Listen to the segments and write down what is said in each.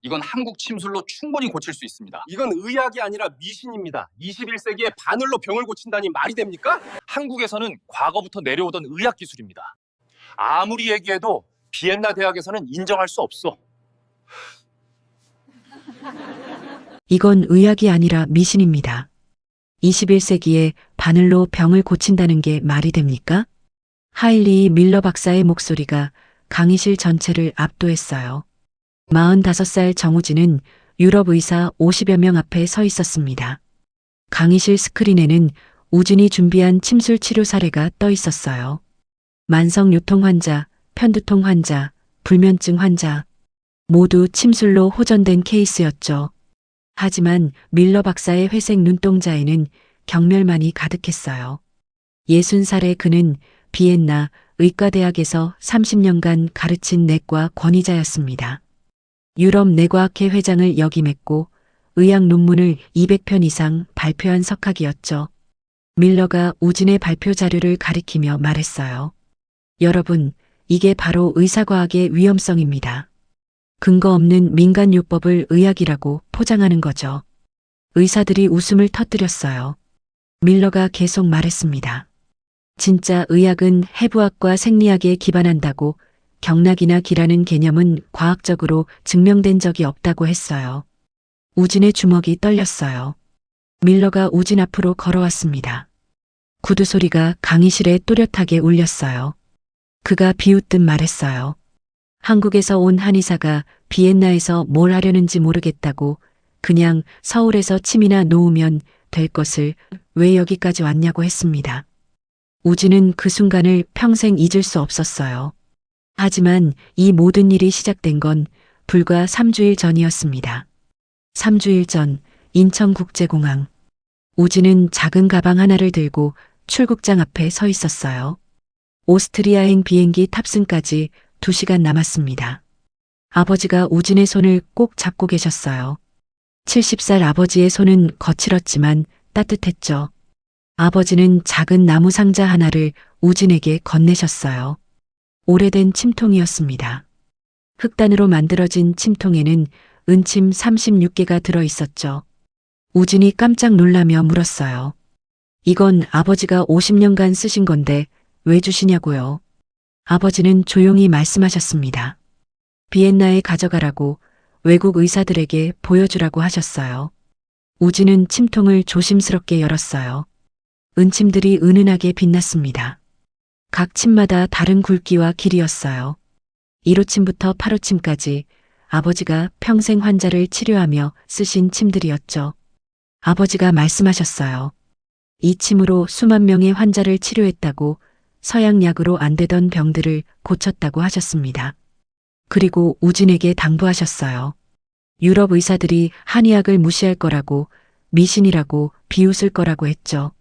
이건 한국 침술로 충분히 고칠 수 있습니다. 이건 의학이 아니라 미신입니다. 21세기에 바늘로 병을 고친다니 말이 됩니까? 한국에서는 과거부터 내려오던 의학 기술입니다. 아무리 얘기해도 비엔나 대학에서는 인정할 수 없어. 이건 의학이 아니라 미신입니다. 21세기에 바늘로 병을 고친다는 게 말이 됩니까? 하일리 밀러 박사의 목소리가 강의실 전체를 압도했어요. 45살 정우진은 유럽 의사 50여 명 앞에 서 있었습니다. 강의실 스크린에는 우진이 준비한 침술 치료 사례가 떠 있었어요. 만성 요통 환자, 편두통 환자, 불면증 환자, 모두 침술로 호전된 케이스였죠. 하지만 밀러 박사의 회색 눈동자에는 경멸만이 가득했어요. 60살의 그는 비엔나 의과대학에서 30년간 가르친 내과 권위자였습니다. 유럽 내과학회 회장을 역임했고 의학 논문을 200편 이상 발표한 석학이었죠. 밀러가 우진의 발표 자료를 가리키며 말했어요. 여러분, 이게 바로 의사과학의 위험성입니다. 근거 없는 민간요법을 의학이라고 포장하는 거죠. 의사들이 웃음을 터뜨렸어요. 밀러가 계속 말했습니다. 진짜 의학은 해부학과 생리학에 기반한다고 경락이나 기라는 개념은 과학적으로 증명된 적이 없다고 했어요. 우진의 주먹이 떨렸어요. 밀러가 우진 앞으로 걸어왔습니다. 구두 소리가 강의실에 또렷하게 울렸어요. 그가 비웃듯 말했어요. 한국에서 온 한의사가 비엔나에서 뭘 하려는지 모르겠다고 그냥 서울에서 침이나 놓으면 될 것을 왜 여기까지 왔냐고 했습니다. 우진은 그 순간을 평생 잊을 수 없었어요. 하지만 이 모든 일이 시작된 건 불과 3주일 전이었습니다. 3주일 전 인천국제공항. 우진은 작은 가방 하나를 들고 출국장 앞에 서 있었어요. 오스트리아행 비행기 탑승까지 2시간 남았습니다. 아버지가 우진의 손을 꼭 잡고 계셨어요. 70살 아버지의 손은 거칠었지만 따뜻했죠. 아버지는 작은 나무 상자 하나를 우진에게 건네셨어요. 오래된 침통이었습니다. 흑단으로 만들어진 침통에는 은침 36개가 들어 있었죠. 우진이 깜짝 놀라며 물었어요. 이건 아버지가 50년간 쓰신 건데 왜 주시냐고요? 아버지는 조용히 말씀하셨습니다. 비엔나에 가져가라고 외국 의사들에게 보여주라고 하셨어요. 우진은 침통을 조심스럽게 열었어요. 은침들이 은은하게 빛났습니다. 각 침마다 다른 굵기와 길이였어요. 1호침부터 8호침까지 아버지가 평생 환자를 치료하며 쓰신 침들이었죠. 아버지가 말씀하셨어요. 이 침으로 수만 명의 환자를 치료했다고 서양약으로 안 되던 병들을 고쳤다고 하셨습니다. 그리고 우진에게 당부하셨어요. 유럽 의사들이 한의학을 무시할 거라고 미신이라고 비웃을 거라고 했죠.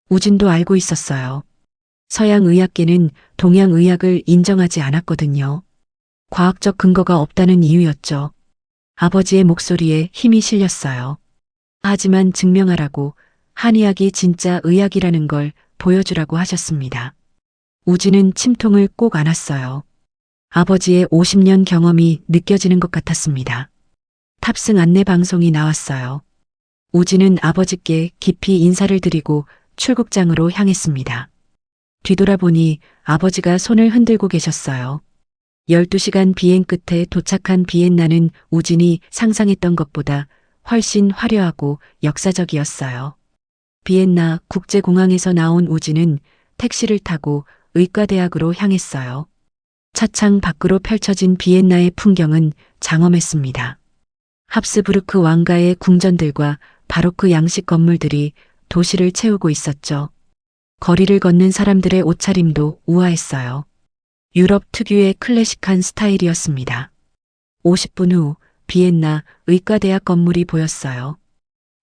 우진도 알고 있었어요. 서양 의학계는 동양 의학을 인정하지 않았거든요. 과학적 근거가 없다는 이유였죠. 아버지의 목소리에 힘이 실렸어요. 하지만 증명하라고 한의학이 진짜 의학이라는 걸 보여주라고 하셨습니다. 우진은 침통을 꼭 안았어요. 아버지의 50년 경험이 느껴지는 것 같았습니다. 탑승 안내 방송이 나왔어요. 우진은 아버지께 깊이 인사를 드리고 출국장으로 향했습니다. 뒤돌아보니 아버지가 손을 흔들고 계셨어요. 12시간 비행 끝에 도착한 비엔나는 우진이 상상했던 것보다 훨씬 화려하고 역사적이었어요. 비엔나 국제공항에서 나온 우진은 택시를 타고 의과대학으로 향했어요. 차창 밖으로 펼쳐진 비엔나의 풍경은 장엄했습니다. 합스부르크 왕가의 궁전들과 바로크 양식 건물들이 도시를 채우고 있었죠. 거리를 걷는 사람들의 옷차림도 우아했어요. 유럽 특유의 클래식한 스타일이었습니다. 50분 후 비엔나 의과대학 건물이 보였어요.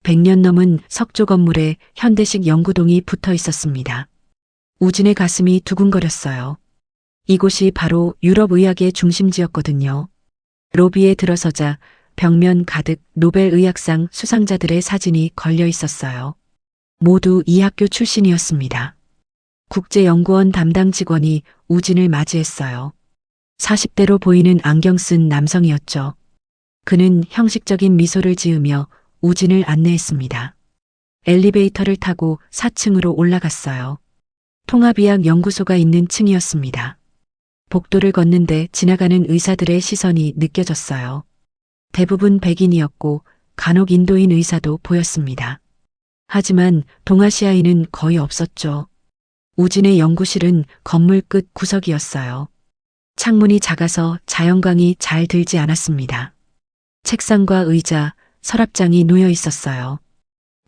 100년 넘은 석조 건물에 현대식 연구동이 붙어 있었습니다. 우진의 가슴이 두근거렸어요. 이곳이 바로 유럽 의학의 중심지였거든요. 로비에 들어서자 벽면 가득 노벨 의학상 수상자들의 사진이 걸려 있었어요. 모두 이 학교 출신이었습니다. 국제연구원 담당 직원이 우진을 맞이했어요. 40대로 보이는 안경 쓴 남성이었죠. 그는 형식적인 미소를 지으며 우진을 안내했습니다. 엘리베이터를 타고 4층으로 올라갔어요. 통합의학 연구소가 있는 층이었습니다. 복도를 걷는데 지나가는 의사들의 시선이 느껴졌어요. 대부분 백인이었고 간혹 인도인 의사도 보였습니다. 하지만 동아시아인은 거의 없었죠. 우진의 연구실은 건물 끝 구석이었어요. 창문이 작아서 자연광이 잘 들지 않았습니다. 책상과 의자, 서랍장이 놓여 있었어요.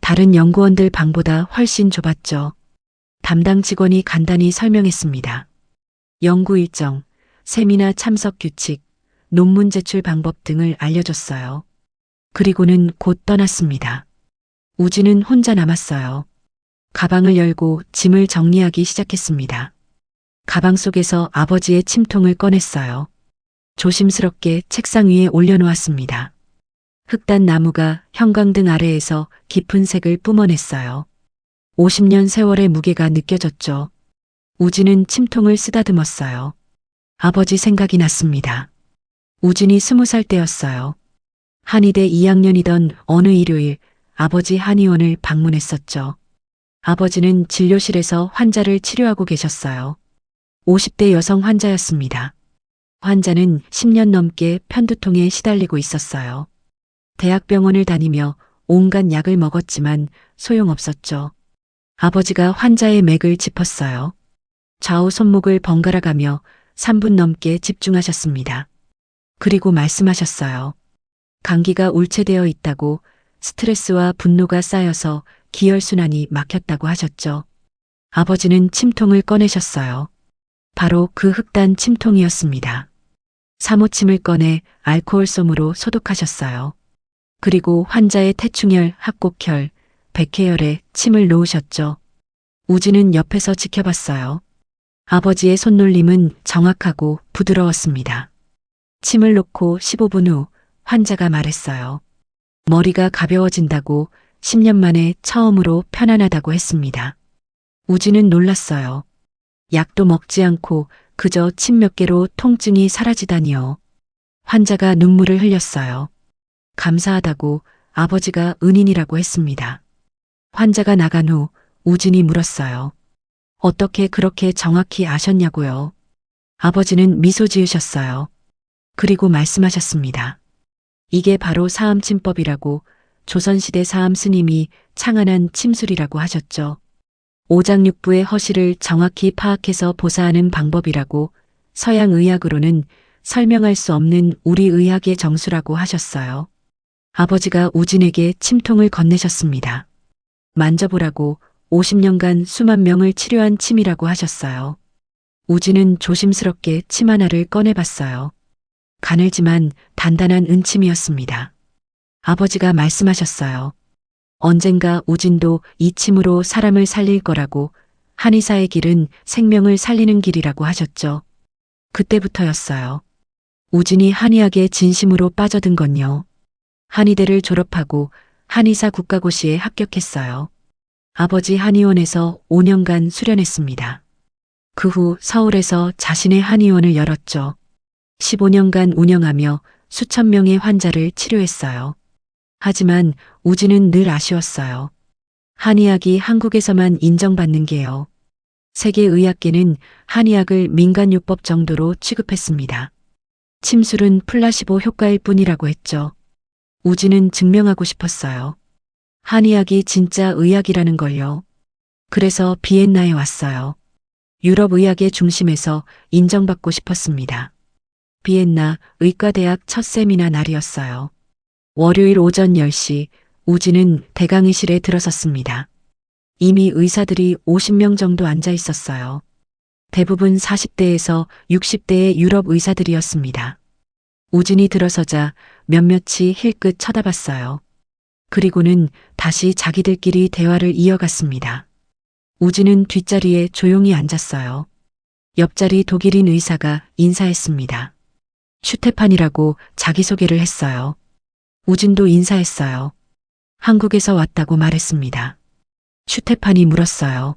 다른 연구원들 방보다 훨씬 좁았죠. 담당 직원이 간단히 설명했습니다. 연구 일정, 세미나 참석 규칙, 논문 제출 방법 등을 알려줬어요. 그리고는 곧 떠났습니다. 우진은 혼자 남았어요. 가방을 열고 짐을 정리하기 시작했습니다. 가방 속에서 아버지의 침통을 꺼냈어요. 조심스럽게 책상 위에 올려놓았습니다. 흑단 나무가 형광등 아래에서 깊은 색을 뿜어냈어요. 50년 세월의 무게가 느껴졌죠. 우진은 침통을 쓰다듬었어요. 아버지 생각이 났습니다. 우진이 20살 때였어요. 한의대 2학년이던 어느 일요일 아버지 한의원을 방문했었죠. 아버지는 진료실에서 환자를 치료하고 계셨어요. 50대 여성 환자였습니다. 환자는 10년 넘게 편두통에 시달리고 있었어요. 대학병원을 다니며 온갖 약을 먹었지만 소용없었죠. 아버지가 환자의 맥을 짚었어요. 좌우 손목을 번갈아 가며 3분 넘게 집중하셨습니다. 그리고 말씀하셨어요. 감기가 울체되어 있다고, 스트레스와 분노가 쌓여서 기혈순환이 막혔다고 하셨죠. 아버지는 침통을 꺼내셨어요. 바로 그 흑단 침통이었습니다. 사모침을 꺼내 알코올솜으로 소독하셨어요. 그리고 환자의 태충혈, 합곡혈, 백회혈에 침을 놓으셨죠. 우진은 옆에서 지켜봤어요. 아버지의 손놀림은 정확하고 부드러웠습니다. 침을 놓고 15분 후 환자가 말했어요. 머리가 가벼워진다고, 10년 만에 처음으로 편안하다고 했습니다. 우진은 놀랐어요. 약도 먹지 않고 그저 침 몇 개로 통증이 사라지다니요. 환자가 눈물을 흘렸어요. 감사하다고, 아버지가 은인이라고 했습니다. 환자가 나간 후 우진이 물었어요. 어떻게 그렇게 정확히 아셨냐고요? 아버지는 미소 지으셨어요. 그리고 말씀하셨습니다. 이게 바로 사암침법이라고, 조선시대 사암 스님이 창안한 침술이라고 하셨죠. 오장육부의 허실을 정확히 파악해서 보사하는 방법이라고, 서양 의학으로는 설명할 수 없는 우리 의학의 정수라고 하셨어요. 아버지가 우진에게 침통을 건네셨습니다. 만져보라고, 50년간 수만 명을 치료한 침이라고 하셨어요. 우진은 조심스럽게 침 하나를 꺼내봤어요. 가늘지만 단단한 은침이었습니다. 아버지가 말씀하셨어요. 언젠가 우진도 이 침으로 사람을 살릴 거라고, 한의사의 길은 생명을 살리는 길이라고 하셨죠. 그때부터였어요. 우진이 한의학에 진심으로 빠져든 건요. 한의대를 졸업하고 한의사 국가고시에 합격했어요. 아버지 한의원에서 5년간 수련했습니다. 그 후 서울에서 자신의 한의원을 열었죠. 15년간 운영하며 수천 명의 환자를 치료했어요. 하지만 우진은 늘 아쉬웠어요. 한의학이 한국에서만 인정받는 게요. 세계의학계는 한의학을 민간요법 정도로 취급했습니다. 침술은 플라시보 효과일 뿐이라고 했죠. 우진은 증명하고 싶었어요. 한의학이 진짜 의학이라는 걸요. 그래서 비엔나에 왔어요. 유럽 의학의 중심에서 인정받고 싶었습니다. 비엔나 의과대학 첫 세미나 날이었어요. 월요일 오전 10시 우진은 대강의실에 들어섰습니다. 이미 의사들이 50명 정도 앉아 있었어요. 대부분 40대에서 60대의 유럽 의사들이었습니다. 우진이 들어서자 몇몇이 힐끗 쳐다봤어요. 그리고는 다시 자기들끼리 대화를 이어갔습니다. 우진은 뒷자리에 조용히 앉았어요. 옆자리 독일인 의사가 인사했습니다. 슈테판이라고 자기소개를 했어요. 우진도 인사했어요. 한국에서 왔다고 말했습니다. 슈테판이 물었어요.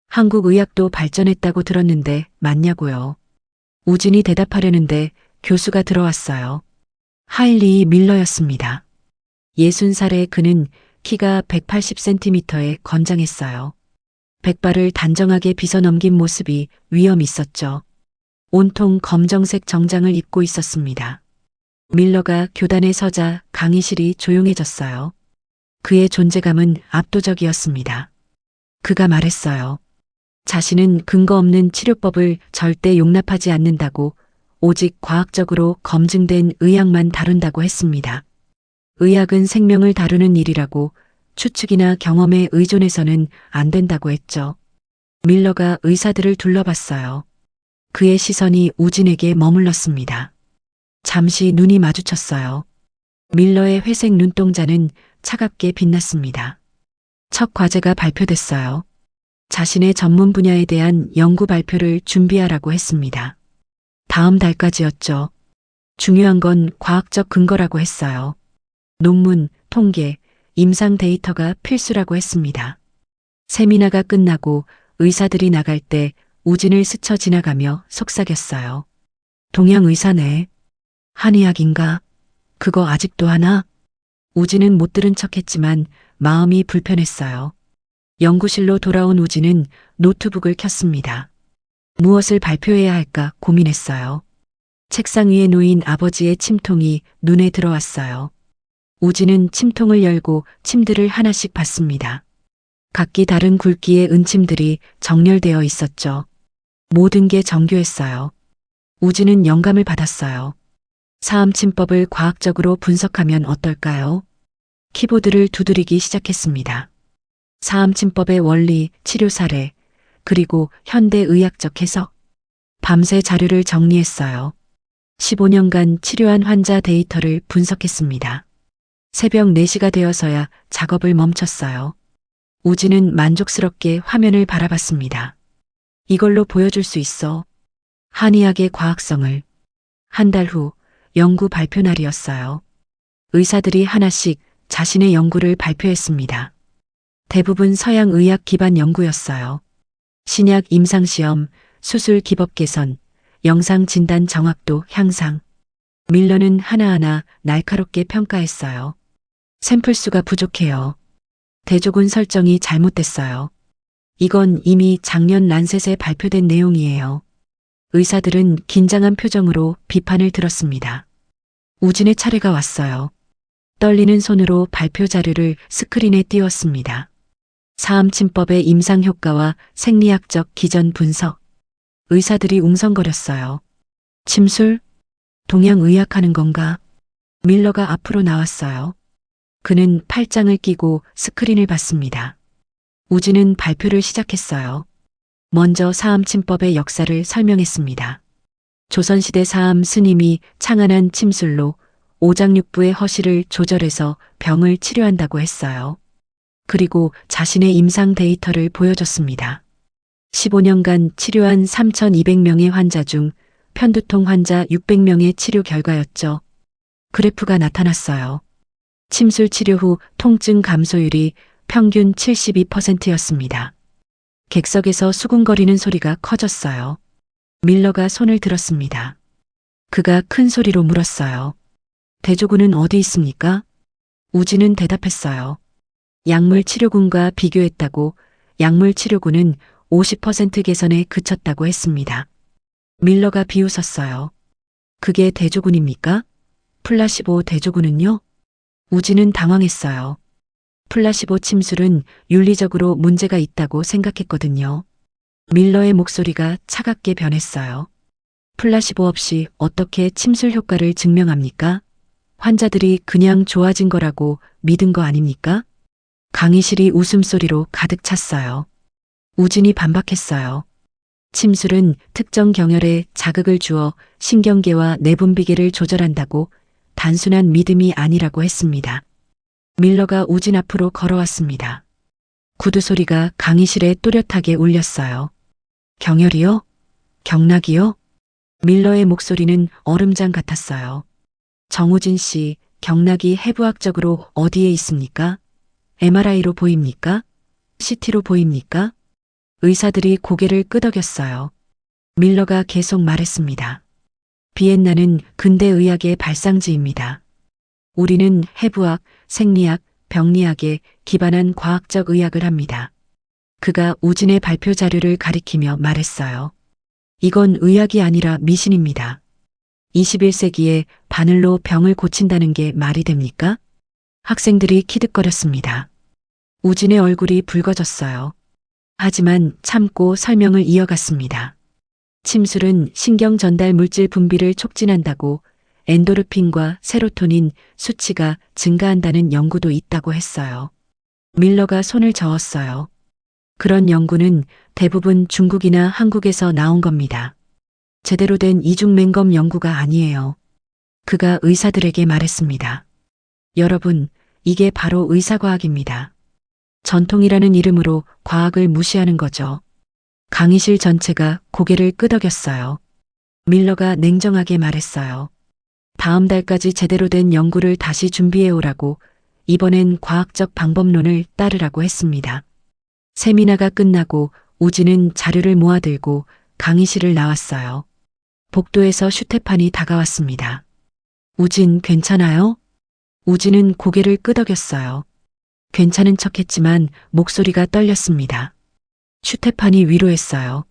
한국 의학도 발전했다고 들었는데 맞냐고요. 우진이 대답하려는데 교수가 들어왔어요. 하일리 밀러였습니다. 60살의 그는 키가 180cm에 건장했어요. 백발을 단정하게 빗어넘긴 모습이 위험 있었죠. 온통 검정색 정장을 입고 있었습니다. 밀러가 교단에 서자 강의실이 조용해졌어요. 그의 존재감은 압도적이었습니다. 그가 말했어요. 자신은 근거 없는 치료법을 절대 용납하지 않는다고, 오직 과학적으로 검증된 의학만 다룬다고 했습니다. 의학은 생명을 다루는 일이라고, 추측이나 경험에 의존해서는 안 된다고 했죠. 밀러가 의사들을 둘러봤어요. 그의 시선이 우진에게 머물렀습니다. 잠시 눈이 마주쳤어요. 밀러의 회색 눈동자는 차갑게 빛났습니다. 첫 과제가 발표됐어요. 자신의 전문 분야에 대한 연구 발표를 준비하라고 했습니다. 다음 달까지였죠. 중요한 건 과학적 근거라고 했어요. 논문, 통계, 임상 데이터가 필수라고 했습니다. 세미나가 끝나고 의사들이 나갈 때 우진을 스쳐 지나가며 속삭였어요. 동양 의사네. 한의학인가? 그거 아직도 하나? 우진은 못 들은 척했지만 마음이 불편했어요. 연구실로 돌아온 우진은 노트북을 켰습니다. 무엇을 발표해야 할까 고민했어요. 책상 위에 놓인 아버지의 침통이 눈에 들어왔어요. 우진은 침통을 열고 침들을 하나씩 봤습니다. 각기 다른 굵기의 은침들이 정렬되어 있었죠. 모든 게 정교했어요. 우진은 영감을 받았어요. 사암침법을 과학적으로 분석하면 어떨까요? 키보드를 두드리기 시작했습니다. 사암침법의 원리, 치료 사례, 그리고 현대의학적 해석. 밤새 자료를 정리했어요. 15년간 치료한 환자 데이터를 분석했습니다. 새벽 4시가 되어서야 작업을 멈췄어요. 우진은 만족스럽게 화면을 바라봤습니다. 이걸로 보여줄 수 있어. 한의학의 과학성을. 한 달 후 연구 발표 날이었어요. 의사들이 하나씩 자신의 연구를 발표했습니다. 대부분 서양 의학 기반 연구였어요. 신약 임상시험, 수술 기법 개선, 영상 진단 정확도 향상. 밀러는 하나하나 날카롭게 평가했어요. 샘플 수가 부족해요. 대조군 설정이 잘못됐어요. 이건 이미 작년 란셋에 발표된 내용이에요. 의사들은 긴장한 표정으로 비판을 들었습니다. 우진의 차례가 왔어요. 떨리는 손으로 발표 자료를 스크린에 띄웠습니다. 사암침법의 임상 효과와 생리학적 기전 분석. 의사들이 웅성거렸어요. 침술? 동양 의학하는 건가? 밀러가 앞으로 나왔어요. 그는 팔짱을 끼고 스크린을 봤습니다. 우진은 발표를 시작했어요. 먼저 사암침법의 역사를 설명했습니다. 조선시대 사암 스님이 창안한 침술로 오장육부의 허시를 조절해서 병을 치료한다고 했어요. 그리고 자신의 임상 데이터를 보여줬습니다. 15년간 치료한 3,200명의 환자 중 편두통 환자 600명의 치료 결과였죠. 그래프가 나타났어요. 침술 치료 후 통증 감소율이 평균 72%였습니다. 객석에서 수군거리는 소리가 커졌어요. 밀러가 손을 들었습니다. 그가 큰 소리로 물었어요. 대조군은 어디 있습니까? 우진은 대답했어요. 약물 치료군과 비교했다고 약물 치료군은 50% 개선에 그쳤다고 했습니다. 밀러가 비웃었어요. 그게 대조군입니까? 플라시보 대조군은요? 우진은 당황했어요. 플라시보 침술은 윤리적으로 문제가 있다고 생각했거든요. 밀러의 목소리가 차갑게 변했어요. 플라시보 없이 어떻게 침술 효과를 증명합니까? 환자들이 그냥 좋아진 거라고 믿은 거 아닙니까? 강의실이 웃음소리로 가득 찼어요. 우진이 반박했어요. 침술은 특정 경혈에 자극을 주어 신경계와 내분비계를 조절한다고 단순한 믿음이 아니라고 했습니다. 밀러가 우진 앞으로 걸어왔습니다. 구두 소리가 강의실에 또렷하게 울렸어요. 경혈이요? 경락이요? 밀러의 목소리는 얼음장 같았어요. 정우진 씨, 경락이 해부학적으로 어디에 있습니까? MRI로 보입니까? CT로 보입니까? 의사들이 고개를 끄덕였어요. 밀러가 계속 말했습니다. 비엔나는 근대의학의 발상지입니다. 우리는 해부학, 생리학, 병리학에 기반한 과학적 의학을 합니다. 그가 우진의 발표 자료를 가리키며 말했어요. 이건 의학이 아니라 미신입니다. 21세기에 바늘로 병을 고친다는 게 말이 됩니까? 학생들이 키득거렸습니다. 우진의 얼굴이 붉어졌어요. 하지만 참고 설명을 이어갔습니다. 침술은 신경 전달 물질 분비를 촉진한다고 엔도르핀과 세로토닌 수치가 증가한다는 연구도 있다고 했어요. 밀러가 손을 저었어요. 그런 연구는 대부분 중국이나 한국에서 나온 겁니다. 제대로 된 이중맹검 연구가 아니에요. 그가 의사들에게 말했습니다. 여러분, 이게 바로 의사과학입니다. 전통이라는 이름으로 과학을 무시하는 거죠. 강의실 전체가 고개를 끄덕였어요. 밀러가 냉정하게 말했어요. 다음 달까지 제대로 된 연구를 다시 준비해 오라고, 이번엔 과학적 방법론을 따르라고 했습니다. 세미나가 끝나고 우진은 자료를 모아들고 강의실을 나왔어요. 복도에서 슈테판이 다가왔습니다. 우진 괜찮아요? 우진은 고개를 끄덕였어요. 괜찮은 척했지만 목소리가 떨렸습니다. 슈테판이 위로했어요.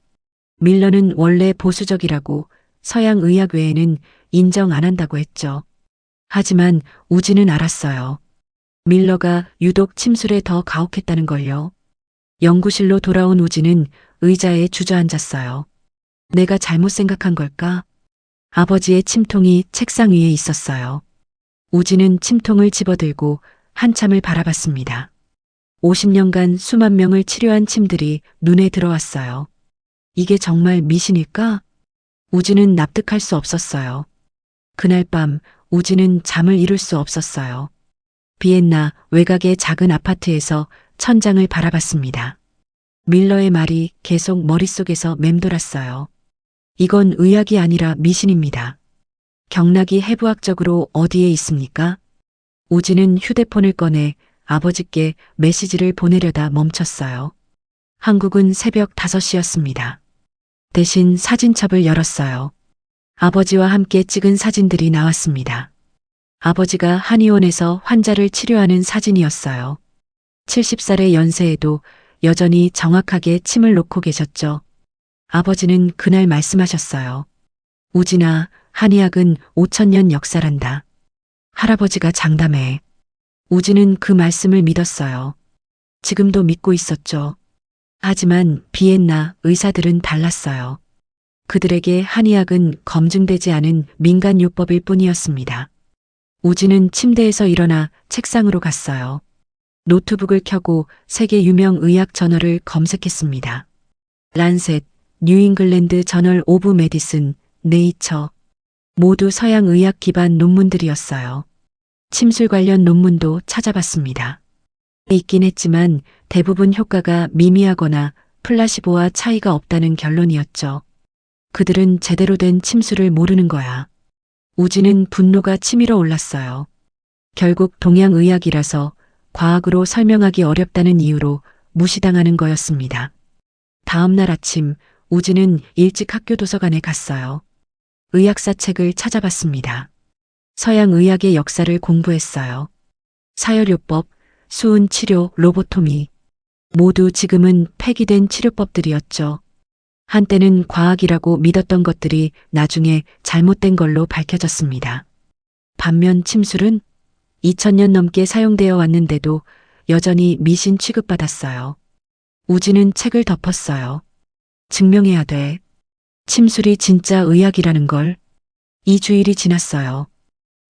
밀러는 원래 보수적이라고 서양 의학 외에는 인정 안 한다고 했죠. 하지만 우진은 알았어요. 밀러가 유독 침술에 더 가혹했다는 걸요. 연구실로 돌아온 우진은 의자에 주저앉았어요. 내가 잘못 생각한 걸까? 아버지의 침통이 책상 위에 있었어요. 우진은 침통을 집어들고 한참을 바라봤습니다. 50년간 수만 명을 치료한 침들이 눈에 들어왔어요. 이게 정말 미신일까? 우진은 납득할 수 없었어요. 그날 밤 우진은 잠을 이룰 수 없었어요. 비엔나 외곽의 작은 아파트에서 천장을 바라봤습니다. 밀러의 말이 계속 머릿속에서 맴돌았어요. 이건 의학이 아니라 미신입니다. 경락이 해부학적으로 어디에 있습니까? 우진은 휴대폰을 꺼내 아버지께 메시지를 보내려다 멈췄어요. 한국은 새벽 5시였습니다. 대신 사진첩을 열었어요. 아버지와 함께 찍은 사진들이 나왔습니다. 아버지가 한의원에서 환자를 치료하는 사진이었어요. 70살의 연세에도 여전히 정확하게 침을 놓고 계셨죠. 아버지는 그날 말씀하셨어요. 우진아, 한의학은 5000년 역사란다. 할아버지가 장담해. 우진은 그 말씀을 믿었어요. 지금도 믿고 있었죠. 하지만 비엔나 의사들은 달랐어요. 그들에게 한의학은 검증되지 않은 민간요법일 뿐이었습니다. 우진은 침대에서 일어나 책상으로 갔어요. 노트북을 켜고 세계 유명 의학 저널을 검색했습니다. 란셋, 뉴잉글랜드 저널 오브 메디슨, 네이처. 모두 서양 의학 기반 논문들이었어요. 침술 관련 논문도 찾아봤습니다. 있긴 했지만 대부분 효과가 미미하거나 플라시보와 차이가 없다는 결론이었죠. 그들은 제대로 된 침술을 모르는 거야. 우진은 분노가 치밀어 올랐어요. 결국 동양의학이라서 과학으로 설명하기 어렵다는 이유로 무시당하는 거였습니다. 다음 날 아침 우진은 일찍 학교 도서관에 갔어요. 의학사 책을 찾아봤습니다. 서양 의학의 역사를 공부했어요. 사열요법, 수은치료, 로보토미. 모두 지금은 폐기된 치료법들이었죠. 한때는 과학이라고 믿었던 것들이 나중에 잘못된 걸로 밝혀졌습니다. 반면 침술은 2000년 넘게 사용되어 왔는데도 여전히 미신 취급받았어요. 우진은 책을 덮었어요. 증명해야 돼. 침술이 진짜 의학이라는 걸. 2주일이 지났어요.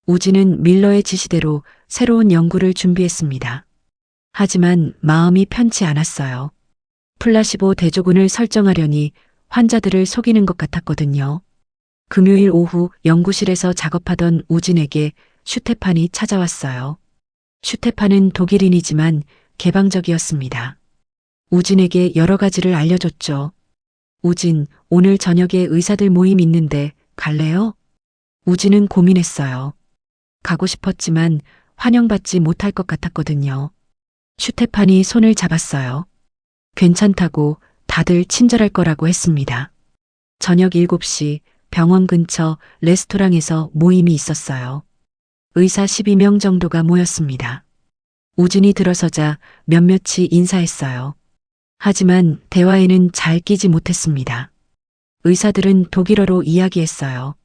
우진은 밀러의 지시대로 새로운 연구를 준비했습니다. 하지만 마음이 편치 않았어요. 플라시보 대조군을 설정하려니 환자들을 속이는 것 같았거든요. 금요일 오후 연구실에서 작업하던 우진에게 슈테판이 찾아왔어요. 슈테판은 독일인이지만 개방적이었습니다. 우진에게 여러 가지를 알려줬죠. 우진, 오늘 저녁에 의사들 모임 있는데 갈래요? 우진은 고민했어요. 가고 싶었지만 환영받지 못할 것 같았거든요. 슈테판이 손을 잡았어요. 괜찮다고, 다들 친절할 거라고 했습니다. 저녁 7시 병원 근처 레스토랑에서 모임이 있었어요. 의사 12명 정도가 모였습니다. 우진이 들어서자 몇몇이 인사했어요. 하지만 대화에는 잘 끼지 못했습니다. 의사들은 독일어로 이야기했어요.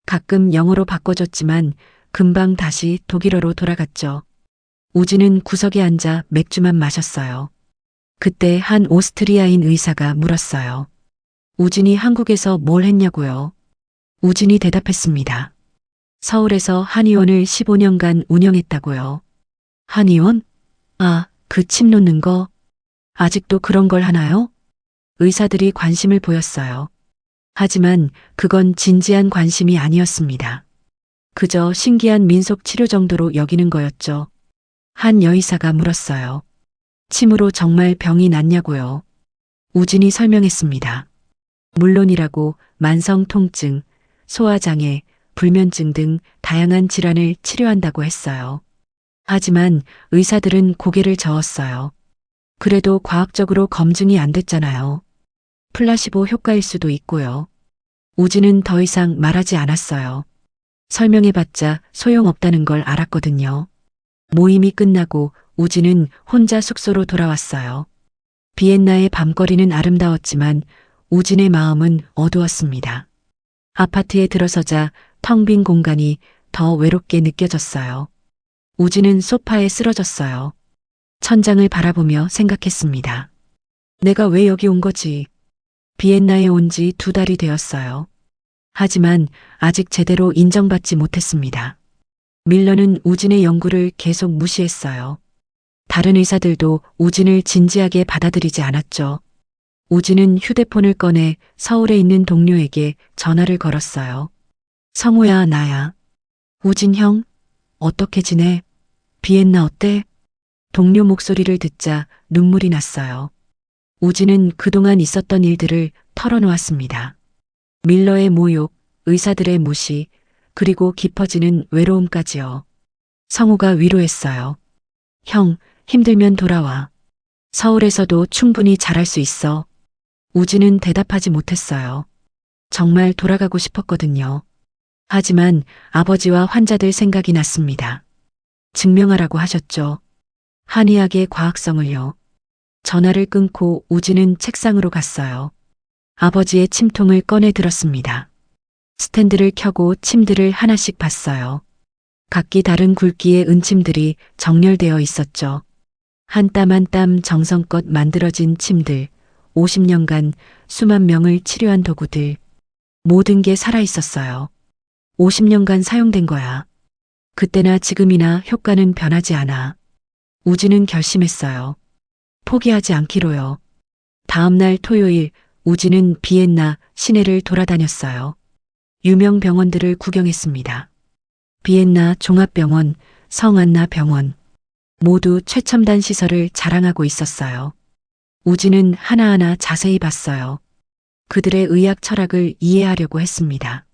가끔 영어로 바꿔줬지만 금방 다시 독일어로 돌아갔죠. 우진은 구석에 앉아 맥주만 마셨어요. 그때 한 오스트리아인 의사가 물었어요. 우진이 한국에서 뭘 했냐고요? 우진이 대답했습니다. 서울에서 한의원을 15년간 운영했다고요. 한의원? 아, 그 침 놓는 거? 아직도 그런 걸 하나요? 의사들이 관심을 보였어요. 하지만 그건 진지한 관심이 아니었습니다. 그저 신기한 민속 치료 정도로 여기는 거였죠. 한 여의사가 물었어요. 침으로 정말 병이 낫냐고요? 우진이 설명했습니다. 물론이라고 만성 통증, 소화장애, 불면증 등 다양한 질환을 치료한다고 했어요. 하지만 의사들은 고개를 저었어요. 그래도 과학적으로 검증이 안 됐잖아요. 플라시보 효과일 수도 있고요. 우진은 더 이상 말하지 않았어요. 설명해봤자 소용없다는 걸 알았거든요. 모임이 끝나고 우진은 혼자 숙소로 돌아왔어요. 비엔나의 밤거리는 아름다웠지만 우진의 마음은 어두웠습니다. 아파트에 들어서자 텅 빈 공간이 더 외롭게 느껴졌어요. 우진은 소파에 쓰러졌어요. 천장을 바라보며 생각했습니다. 내가 왜 여기 온 거지? 비엔나에 온 지 2달이 되었어요. 하지만 아직 제대로 인정받지 못했습니다. 밀러는 우진의 연구를 계속 무시했어요. 다른 의사들도 우진을 진지하게 받아들이지 않았죠. 우진은 휴대폰을 꺼내 서울에 있는 동료에게 전화를 걸었어요. 성우야, 나야. 우진 형, 어떻게 지내? 비엔나 어때? 동료 목소리를 듣자 눈물이 났어요. 우진은 그동안 있었던 일들을 털어놓았습니다. 밀러의 모욕, 의사들의 무시, 그리고 깊어지는 외로움까지요. 성우가 위로했어요. 형, 힘들면 돌아와. 서울에서도 충분히 잘할 수 있어. 우진은 대답하지 못했어요. 정말 돌아가고 싶었거든요. 하지만 아버지와 환자들 생각이 났습니다. 증명하라고 하셨죠. 한의학의 과학성을요. 전화를 끊고 우진은 책상으로 갔어요. 아버지의 침통을 꺼내 들었습니다. 스탠드를 켜고 침들을 하나씩 봤어요. 각기 다른 굵기의 은침들이 정렬되어 있었죠. 한 땀 한 땀 정성껏 만들어진 침들, 50년간 수만 명을 치료한 도구들, 모든 게 살아 있었어요. 50년간 사용된 거야. 그때나 지금이나 효과는 변하지 않아. 우진은 결심했어요. 포기하지 않기로요. 다음 날 토요일, 우진은 비엔나 시내를 돌아다녔어요. 유명 병원들을 구경했습니다. 비엔나 종합병원, 성안나 병원, 모두 최첨단 시설을 자랑하고 있었어요. 우진은 하나하나 자세히 봤어요. 그들의 의학 철학을 이해하려고 했습니다.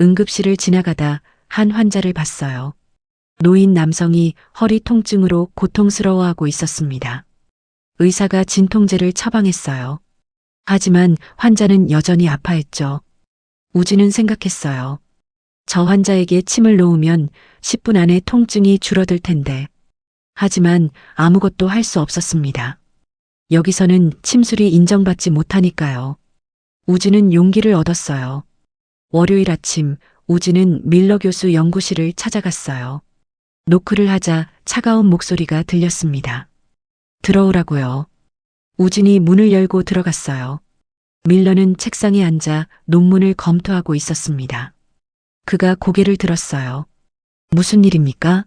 응급실을 지나가다 한 환자를 봤어요. 노인 남성이 허리 통증으로 고통스러워하고 있었습니다. 의사가 진통제를 처방했어요. 하지만 환자는 여전히 아파했죠. 우진은 생각했어요. 저 환자에게 침을 놓으면 10분 안에 통증이 줄어들 텐데. 하지만 아무것도 할 수 없었습니다. 여기서는 침술이 인정받지 못하니까요. 우진은 용기를 얻었어요. 월요일 아침, 우진은 밀러 교수 연구실을 찾아갔어요. 노크를 하자 차가운 목소리가 들렸습니다. 들어오라고요. 우진이 문을 열고 들어갔어요. 밀러는 책상에 앉아 논문을 검토하고 있었습니다. 그가 고개를 들었어요. 무슨 일입니까?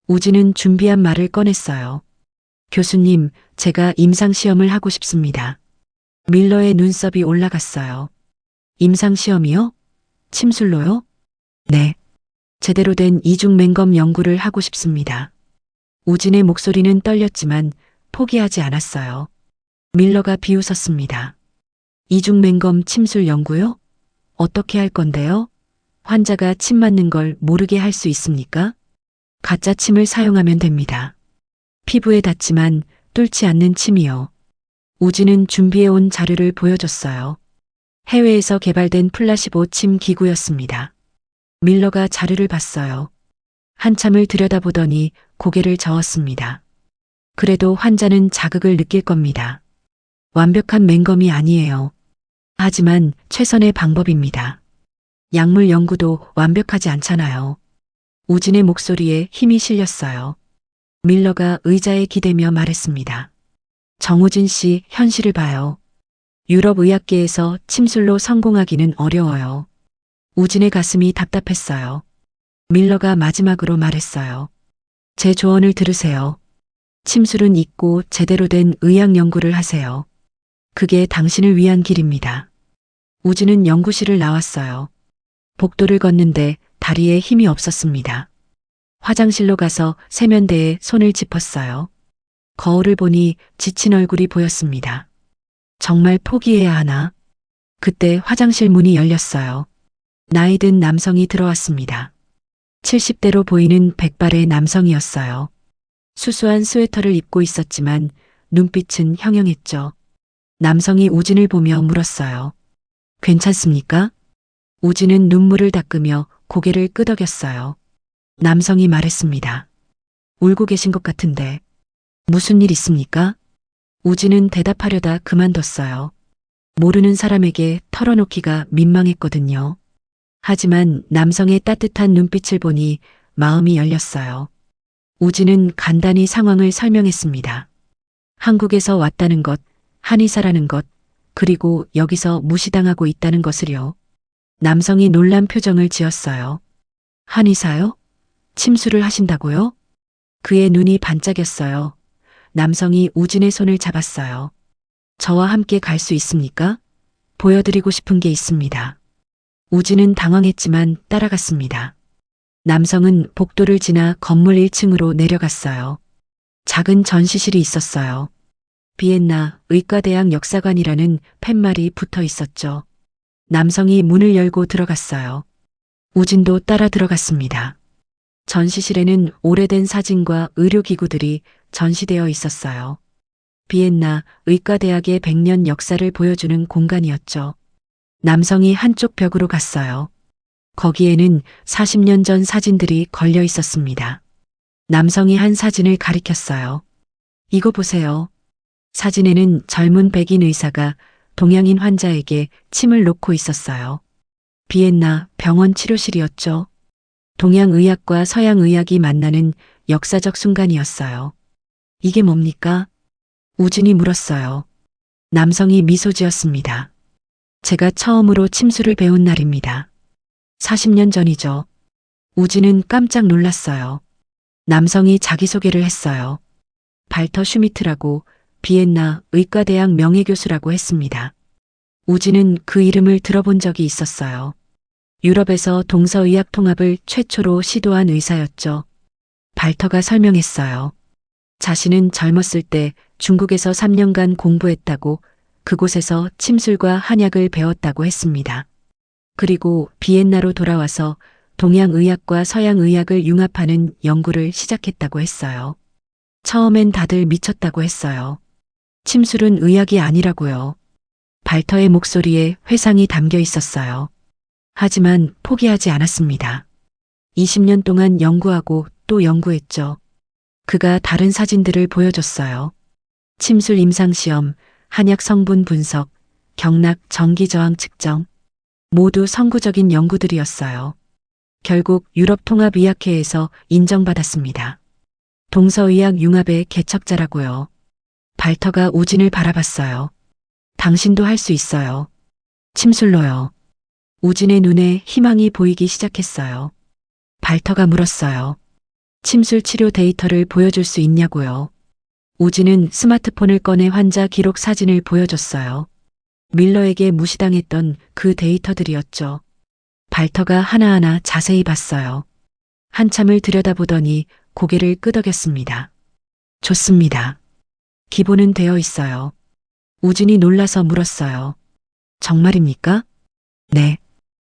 우진은 준비한 말을 꺼냈어요. 교수님, 제가 임상시험을 하고 싶습니다. 밀러의 눈썹이 올라갔어요. 임상시험이요? 침술로요? 네. 제대로 된 이중맹검 연구를 하고 싶습니다. 우진의 목소리는 떨렸지만 포기하지 않았어요. 밀러가 비웃었습니다. 이중맹검 침술 연구요? 어떻게 할 건데요? 환자가 침 맞는 걸 모르게 할 수 있습니까? 가짜 침을 사용하면 됩니다. 피부에 닿지만 뚫지 않는 침이요. 우진은 준비해온 자료를 보여줬어요. 해외에서 개발된 플라시보 침 기구였습니다. 밀러가 자료를 봤어요. 한참을 들여다보더니 고개를 저었습니다. 그래도 환자는 자극을 느낄 겁니다. 완벽한 맹검이 아니에요. 하지만 최선의 방법입니다. 약물 연구도 완벽하지 않잖아요. 우진의 목소리에 힘이 실렸어요. 밀러가 의자에 기대며 말했습니다. 정우진 씨, 현실을 봐요. 유럽 의학계에서 침술로 성공하기는 어려워요. 우진의 가슴이 답답했어요. 밀러가 마지막으로 말했어요. 제 조언을 들으세요. 침술은 잊고 제대로 된 의학 연구를 하세요. 그게 당신을 위한 길입니다. 우진은 연구실을 나왔어요. 복도를 걷는데 다리에 힘이 없었습니다. 화장실로 가서 세면대에 손을 짚었어요. 거울을 보니 지친 얼굴이 보였습니다. 정말 포기해야 하나? 그때 화장실 문이 열렸어요. 나이 든 남성이 들어왔습니다. 70대로 보이는 백발의 남성이었어요. 수수한 스웨터를 입고 있었지만 눈빛은 형형했죠. 남성이 우진을 보며 물었어요. 괜찮습니까? 우진은 눈물을 닦으며 고개를 끄덕였어요. 남성이 말했습니다. 울고 계신 것 같은데 무슨 일 있습니까? 우진은 대답하려다 그만뒀어요. 모르는 사람에게 털어놓기가 민망했거든요. 하지만 남성의 따뜻한 눈빛을 보니 마음이 열렸어요. 우진은 간단히 상황을 설명했습니다. 한국에서 왔다는 것, 한의사라는 것, 그리고 여기서 무시당하고 있다는 것을요. 남성이 놀란 표정을 지었어요. 한의사요? 침수를 하신다고요? 그의 눈이 반짝였어요. 남성이 우진의 손을 잡았어요. 저와 함께 갈 수 있습니까? 보여드리고 싶은 게 있습니다. 우진은 당황했지만 따라갔습니다. 남성은 복도를 지나 건물 1층으로 내려갔어요. 작은 전시실이 있었어요. 비엔나 의과대학 역사관이라는 팻말이 붙어 있었죠. 남성이 문을 열고 들어갔어요. 우진도 따라 들어갔습니다. 전시실에는 오래된 사진과 의료기구들이 전시되어 있었어요. 비엔나 의과대학의 100년 역사를 보여주는 공간이었죠. 남성이 한쪽 벽으로 갔어요. 거기에는 40년 전 사진들이 걸려 있었습니다. 남성이 한 사진을 가리켰어요. 이거 보세요. 사진에는 젊은 백인 의사가 동양인 환자에게 침을 놓고 있었어요. 비엔나 병원 치료실이었죠. 동양의학과 서양의학이 만나는 역사적 순간이었어요. 이게 뭡니까? 우진이 물었어요. 남성이 미소 지었습니다. 제가 처음으로 침수를 배운 날입니다. 40년 전이죠. 우진은 깜짝 놀랐어요. 남성이 자기소개를 했어요. 발터 슈미트라고 비엔나 의과대학 명예교수라고 했습니다. 우진은 그 이름을 들어본 적이 있었어요. 유럽에서 동서의학 통합을 최초로 시도한 의사였죠. 발터가 설명했어요. 자신은 젊었을 때 중국에서 3년간 공부했다고 그곳에서 침술과 한약을 배웠다고 했습니다. 그리고 비엔나로 돌아와서 동양의학과 서양의학을 융합하는 연구를 시작했다고 했어요. 처음엔 다들 미쳤다고 했어요. 침술은 의학이 아니라고요. 발터의 목소리에 회상이 담겨 있었어요. 하지만 포기하지 않았습니다. 20년 동안 연구하고 또 연구했죠. 그가 다른 사진들을 보여줬어요. 침술 임상시험, 한약 성분 분석, 경락 전기 저항 측정, 모두 선구적인 연구들이었어요. 결국 유럽통합의학회에서 인정받았습니다. 동서의학 융합의 개척자라고요. 발터가 우진을 바라봤어요. 당신도 할 수 있어요. 침술로요. 우진의 눈에 희망이 보이기 시작했어요. 발터가 물었어요. 침술 치료 데이터를 보여줄 수 있냐고요. 우진은 스마트폰을 꺼내 환자 기록 사진을 보여줬어요. 밀러에게 무시당했던 그 데이터들이었죠. 발터가 하나하나 자세히 봤어요. 한참을 들여다보더니 고개를 끄덕였습니다. 좋습니다. 기본은 되어 있어요. 우진이 놀라서 물었어요. 정말입니까? 네.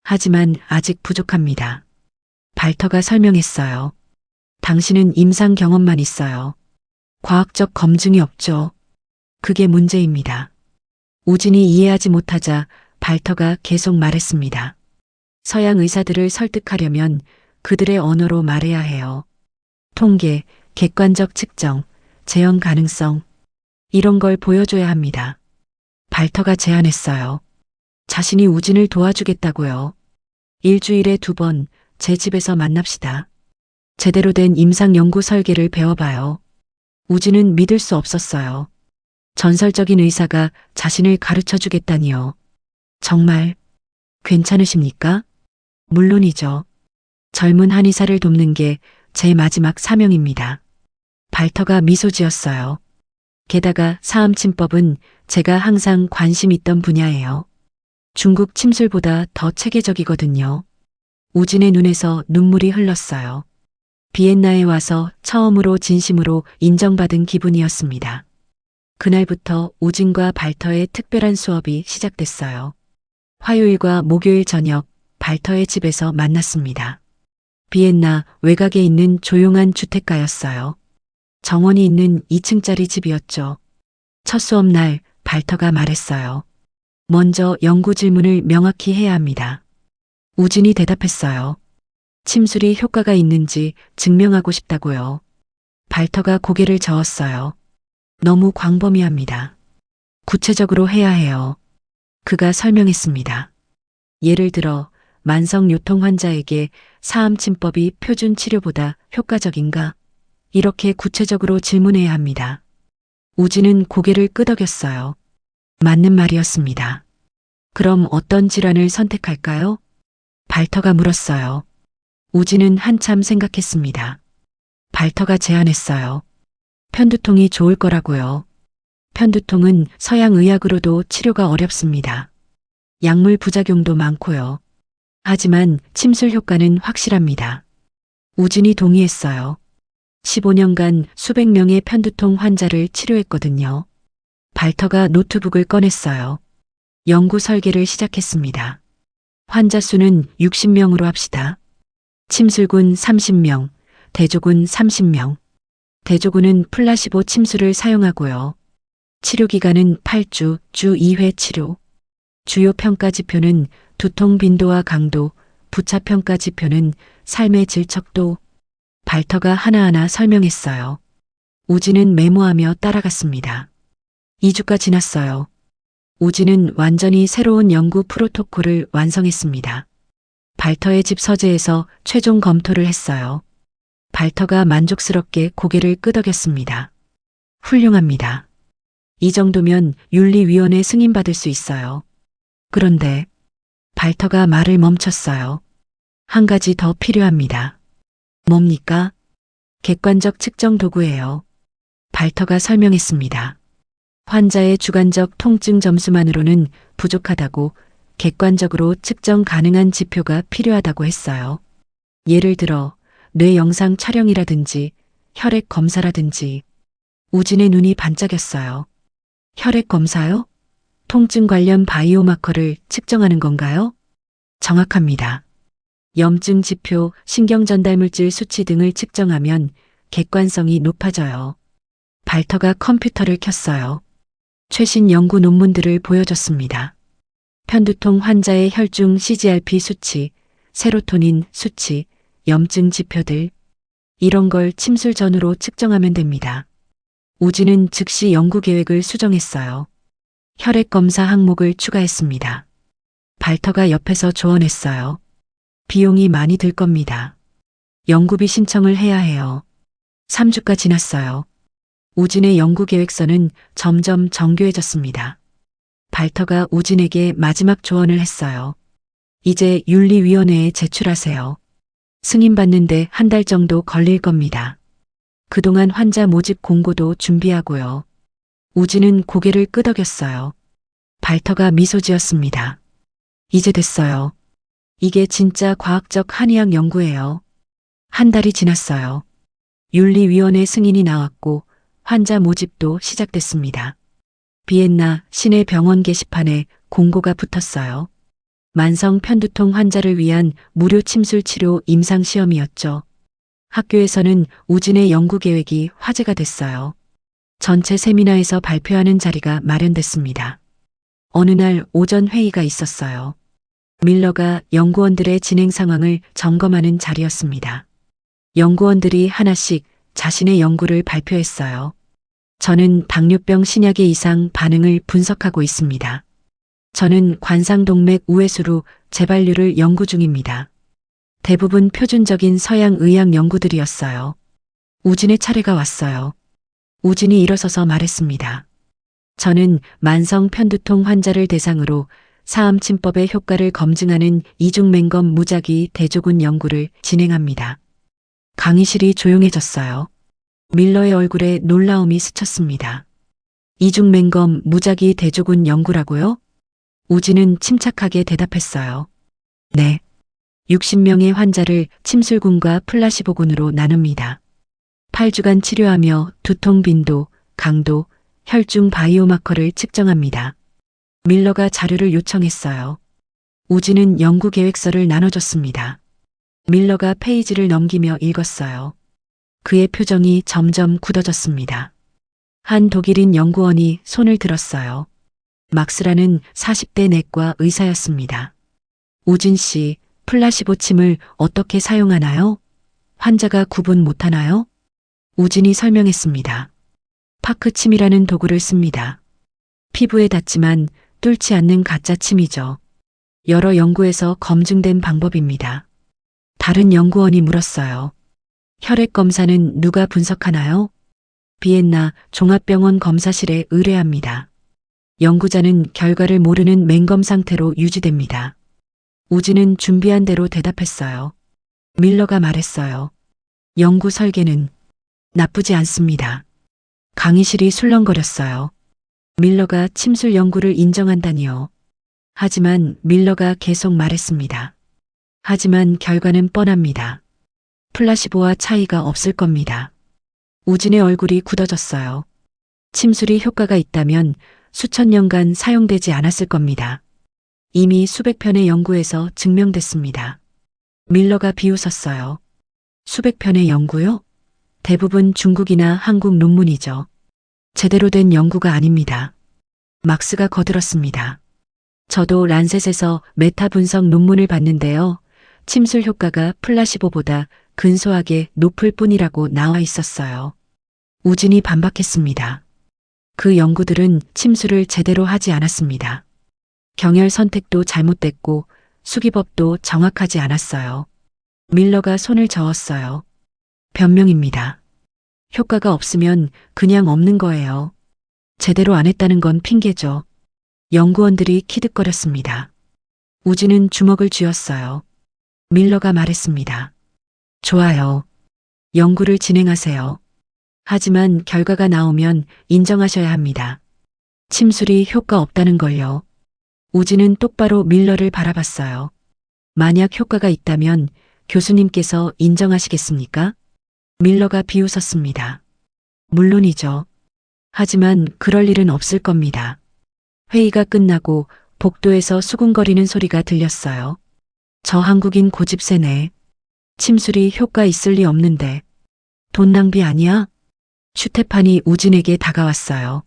하지만 아직 부족합니다. 발터가 설명했어요. 당신은 임상 경험만 있어요. 과학적 검증이 없죠. 그게 문제입니다. 우진이 이해하지 못하자 발터가 계속 말했습니다. 서양 의사들을 설득하려면 그들의 언어로 말해야 해요. 통계, 객관적 측정, 재현 가능성, 이런 걸 보여줘야 합니다. 발터가 제안했어요. 자신이 우진을 도와주겠다고요. 일주일에 2번 제 집에서 만납시다. 제대로 된 임상 연구 설계를 배워봐요. 우진은 믿을 수 없었어요. 전설적인 의사가 자신을 가르쳐 주겠다니요. 정말 괜찮으십니까? 물론이죠. 젊은 한의사를 돕는 게 제 마지막 사명입니다. 발터가 미소 지었어요. 게다가 사암침법은 제가 항상 관심 있던 분야예요. 중국 침술보다 더 체계적이거든요. 우진의 눈에서 눈물이 흘렀어요. 비엔나에 와서 처음으로 진심으로 인정받은 기분이었습니다. 그날부터 우진과 발터의 특별한 수업이 시작됐어요. 화요일과 목요일 저녁 발터의 집에서 만났습니다. 비엔나 외곽에 있는 조용한 주택가였어요. 정원이 있는 2층짜리 집이었죠. 첫 수업날 발터가 말했어요. 먼저 연구 질문을 명확히 해야 합니다. 우진이 대답했어요. 침술이 효과가 있는지 증명하고 싶다고요. 발터가 고개를 저었어요. 너무 광범위합니다. 구체적으로 해야 해요. 그가 설명했습니다. 예를 들어 만성 요통 환자에게 사암침법이 표준 치료보다 효과적인가? 이렇게 구체적으로 질문해야 합니다. 우진은 고개를 끄덕였어요. 맞는 말이었습니다. 그럼 어떤 질환을 선택할까요? 발터가 물었어요. 우진은 한참 생각했습니다. 발터가 제안했어요. 편두통이 좋을 거라고요. 편두통은 서양 의학으로도 치료가 어렵습니다. 약물 부작용도 많고요. 하지만 침술 효과는 확실합니다. 우진이 동의했어요. 15년간 수백 명의 편두통 환자를 치료했거든요. 발터가 노트북을 꺼냈어요. 연구 설계를 시작했습니다. 환자 수는 60명으로 합시다. 침술군 30명, 대조군 30명. 대조군은 플라시보 침술을 사용하고요. 치료 기간은 8주, 주 2회 치료. 주요 평가 지표는 두통 빈도와 강도, 부차 평가 지표는 삶의 질척도. 발터가 하나하나 설명했어요. 우진은 메모하며 따라갔습니다. 2주가 지났어요. 우진은 완전히 새로운 연구 프로토콜을 완성했습니다. 발터의 집 서재에서 최종 검토를 했어요. 발터가 만족스럽게 고개를 끄덕였습니다. 훌륭합니다. 이 정도면 윤리위원회 승인받을 수 있어요. 그런데 발터가 말을 멈췄어요. 한 가지 더 필요합니다. 뭡니까? 객관적 측정 도구예요. 발터가 설명했습니다. 환자의 주관적 통증 점수만으로는 부족하다고 객관적으로 측정 가능한 지표가 필요하다고 했어요. 예를 들어 뇌 영상 촬영이라든지 혈액 검사라든지. 우진의 눈이 반짝였어요. 혈액 검사요? 통증 관련 바이오마커를 측정하는 건가요? 정확합니다. 염증 지표, 신경전달물질 수치 등을 측정하면 객관성이 높아져요. 발터가 컴퓨터를 켰어요. 최신 연구 논문들을 보여줬습니다. 편두통 환자의 혈중 CGRP 수치, 세로토닌 수치, 염증 지표들. 이런 걸 침술 전후로 측정하면 됩니다. 우진은 즉시 연구 계획을 수정했어요. 혈액 검사 항목을 추가했습니다. 발터가 옆에서 조언했어요. 비용이 많이 들 겁니다. 연구비 신청을 해야 해요. 3주가 지났어요. 우진의 연구 계획서는 점점 정교해졌습니다. 발터가 우진에게 마지막 조언을 했어요. 이제 윤리위원회에 제출하세요. 승인받는데 1달 정도 걸릴 겁니다. 그동안 환자 모집 공고도 준비하고요. 우진은 고개를 끄덕였어요. 발터가 미소 지었습니다. 이제 됐어요. 이게 진짜 과학적 한의학 연구예요. 1달이 지났어요. 윤리위원회 승인이 나왔고 환자 모집도 시작됐습니다. 비엔나 시내 병원 게시판에 공고가 붙었어요. 만성 편두통 환자를 위한 무료 침술 치료 임상 시험이었죠. 학교에서는 우진의 연구 계획이 화제가 됐어요. 전체 세미나에서 발표하는 자리가 마련됐습니다. 어느 날 오전 회의가 있었어요. 밀러가 연구원들의 진행 상황을 점검하는 자리였습니다. 연구원들이 하나씩 자신의 연구를 발표했어요. 저는 당뇨병 신약의 이상 반응을 분석하고 있습니다. 저는 관상동맥 우회수로 재발률을 연구 중입니다. 대부분 표준적인 서양 의학 연구들이었어요. 우진의 차례가 왔어요. 우진이 일어서서 말했습니다. 저는 만성 편두통 환자를 대상으로 사암침법의 효과를 검증하는 이중맹검 무작위 대조군 연구를 진행합니다. 강의실이 조용해졌어요. 밀러의 얼굴에 놀라움이 스쳤습니다. 이중맹검 무작위 대조군 연구라고요? 우진은 침착하게 대답했어요. 네. 60명의 환자를 침술군과 플라시보군으로 나눕니다. 8주간 치료하며 두통 빈도, 강도, 혈중 바이오마커를 측정합니다. 밀러가 자료를 요청했어요. 우진은 연구 계획서를 나눠줬습니다. 밀러가 페이지를 넘기며 읽었어요. 그의 표정이 점점 굳어졌습니다. 한 독일인 연구원이 손을 들었어요. 막스라는 40대 내과 의사였습니다. 우진 씨, 플라시보 침을 어떻게 사용하나요? 환자가 구분 못하나요? 우진이 설명했습니다. 파크 침이라는 도구를 씁니다. 피부에 닿지만 뚫지 않는 가짜 침이죠. 여러 연구에서 검증된 방법입니다. 다른 연구원이 물었어요. 혈액 검사는 누가 분석하나요? 비엔나 종합병원 검사실에 의뢰합니다. 연구자는 결과를 모르는 맹검 상태로 유지됩니다. 우진은 준비한 대로 대답했어요. 밀러가 말했어요. 연구 설계는 나쁘지 않습니다. 강의실이 술렁거렸어요. 밀러가 침술 연구를 인정한다니요. 하지만 밀러가 계속 말했습니다. 하지만 결과는 뻔합니다. 플라시보와 차이가 없을 겁니다. 우진의 얼굴이 굳어졌어요. 침술이 효과가 있다면 수천 년간 사용되지 않았을 겁니다. 이미 수백 편의 연구에서 증명됐습니다. 밀러가 비웃었어요. 수백 편의 연구요? 대부분 중국이나 한국 논문이죠. 제대로 된 연구가 아닙니다. 막스가 거들었습니다. 저도 란셋에서 메타 분석 논문을 봤는데요. 침술 효과가 플라시보보다 근소하게 높을 뿐이라고 나와 있었어요. 우진이 반박했습니다. 그 연구들은 침술을 제대로 하지 않았습니다. 경혈 선택도 잘못됐고 수기법도 정확하지 않았어요. 밀러가 손을 저었어요. 변명입니다. 효과가 없으면 그냥 없는 거예요. 제대로 안 했다는 건 핑계죠. 연구원들이 키득거렸습니다. 우진은 주먹을 쥐었어요. 밀러가 말했습니다. 좋아요. 연구를 진행하세요. 하지만 결과가 나오면 인정하셔야 합니다. 침술이 효과 없다는 걸요. 우진은 똑바로 밀러를 바라봤어요. 만약 효과가 있다면 교수님께서 인정하시겠습니까? 밀러가 비웃었습니다. 물론이죠. 하지만 그럴 일은 없을 겁니다. 회의가 끝나고 복도에서 수군거리는 소리가 들렸어요. 저 한국인 고집세네. 침술이 효과 있을 리 없는데. 돈 낭비 아니야? 슈테판이 우진에게 다가왔어요.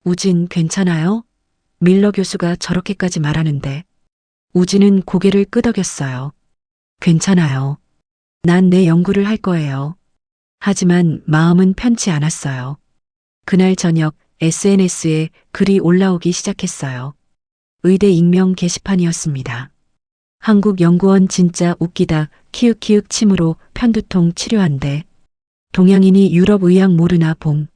우진 괜찮아요? 밀러 교수가 저렇게까지 말하는데. 우진은 고개를 끄덕였어요. 괜찮아요. 난 내 연구를 할 거예요. 하지만 마음은 편치 않았어요. 그날 저녁 SNS에 글이 올라오기 시작했어요. 의대 익명 게시판이었습니다. 한국 연구원 진짜 웃기다. 키읔키읔 침으로 편두통 치료한대. 동양인이 유럽 의학 모르나 봄.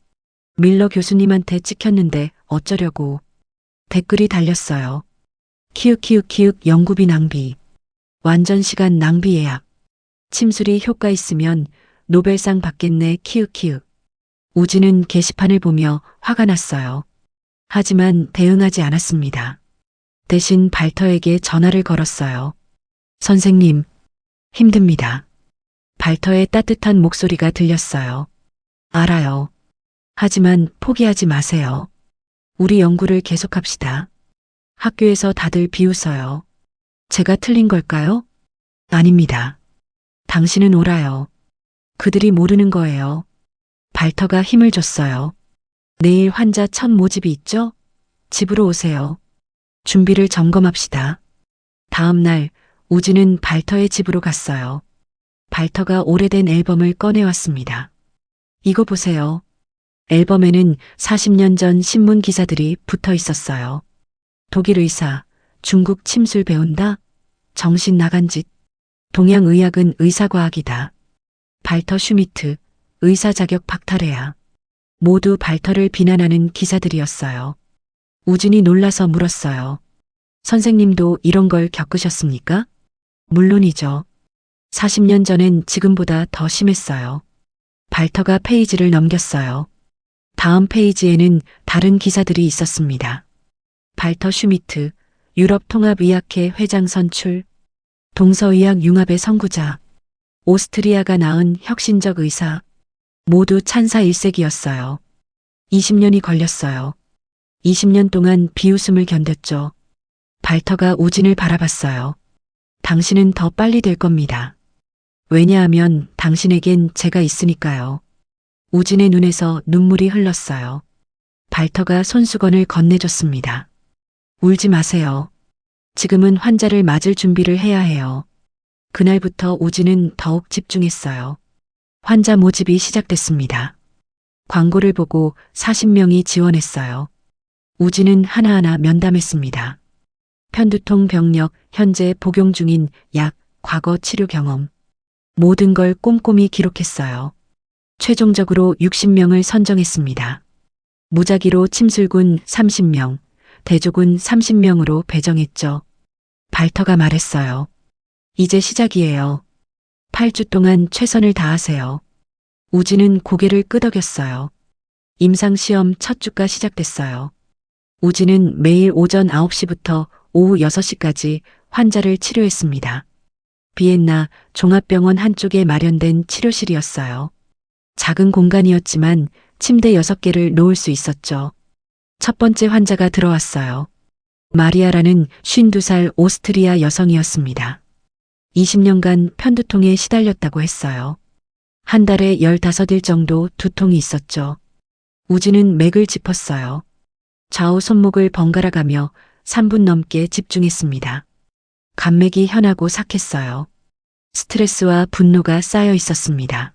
밀러 교수님한테 찍혔는데 어쩌려고. 댓글이 달렸어요. 키읔키읔키읔 연구비 낭비. 완전 시간 낭비 예약. 침술이 효과 있으면 노벨상 받겠네. 키읔키읔. 우진은 게시판을 보며 화가 났어요. 하지만 대응하지 않았습니다. 대신 발터에게 전화를 걸었어요. 선생님, 힘듭니다. 발터의 따뜻한 목소리가 들렸어요. 알아요. 하지만 포기하지 마세요. 우리 연구를 계속합시다. 학교에서 다들 비웃어요. 제가 틀린 걸까요? 아닙니다. 당신은 옳아요. 그들이 모르는 거예요. 발터가 힘을 줬어요. 내일 환자 첫 모집이 있죠? 집으로 오세요. 준비를 점검합시다. 다음 날 우진은 발터의 집으로 갔어요. 발터가 오래된 앨범을 꺼내왔습니다. 이거 보세요. 앨범에는 40년 전 신문 기사들이 붙어 있었어요. 독일 의사, 중국 침술 배운다, 정신 나간 짓, 동양의학은 의사과학이다. 발터 슈미트, 의사 자격 박탈해야. 모두 발터를 비난하는 기사들이었어요. 우진이 놀라서 물었어요. 선생님도 이런 걸 겪으셨습니까? 물론이죠. 40년 전엔 지금보다 더 심했어요. 발터가 페이지를 넘겼어요. 다음 페이지에는 다른 기사들이 있었습니다. 발터 슈미트, 유럽통합의학회 회장 선출, 동서의학 융합의 선구자, 오스트리아가 낳은 혁신적 의사, 모두 찬사 일색이었어요. 20년이 걸렸어요. 20년 동안 비웃음을 견뎠죠. 발터가 우진을 바라봤어요. 당신은 더 빨리 될 겁니다. 왜냐하면 당신에겐 제가 있으니까요. 우진의 눈에서 눈물이 흘렀어요. 발터가 손수건을 건네줬습니다. 울지 마세요. 지금은 환자를 맞을 준비를 해야 해요. 그날부터 우진은 더욱 집중했어요. 환자 모집이 시작됐습니다. 광고를 보고 40명이 지원했어요. 우진은 하나하나 면담했습니다. 편두통 병력, 현재 복용 중인 약, 과거 치료 경험. 모든 걸 꼼꼼히 기록했어요. 최종적으로 60명을 선정했습니다. 무작위로 침술군 30명, 대조군 30명으로 배정했죠. 발터가 말했어요. 이제 시작이에요. 8주 동안 최선을 다하세요. 우진은 고개를 끄덕였어요. 임상시험 첫 주가 시작됐어요. 우진은 매일 오전 9시부터 오후 6시까지 환자를 치료했습니다. 비엔나 종합병원 한쪽에 마련된 치료실이었어요. 작은 공간이었지만 침대 6개를 놓을 수 있었죠. 첫 번째 환자가 들어왔어요. 마리아라는 52살 오스트리아 여성이었습니다. 20년간 편두통에 시달렸다고 했어요. 한 달에 15일 정도 두통이 있었죠. 우진은 맥을 짚었어요. 좌우 손목을 번갈아 가며 3분 넘게 집중했습니다. 감맥이 현하고 삭했어요. 스트레스와 분노가 쌓여 있었습니다.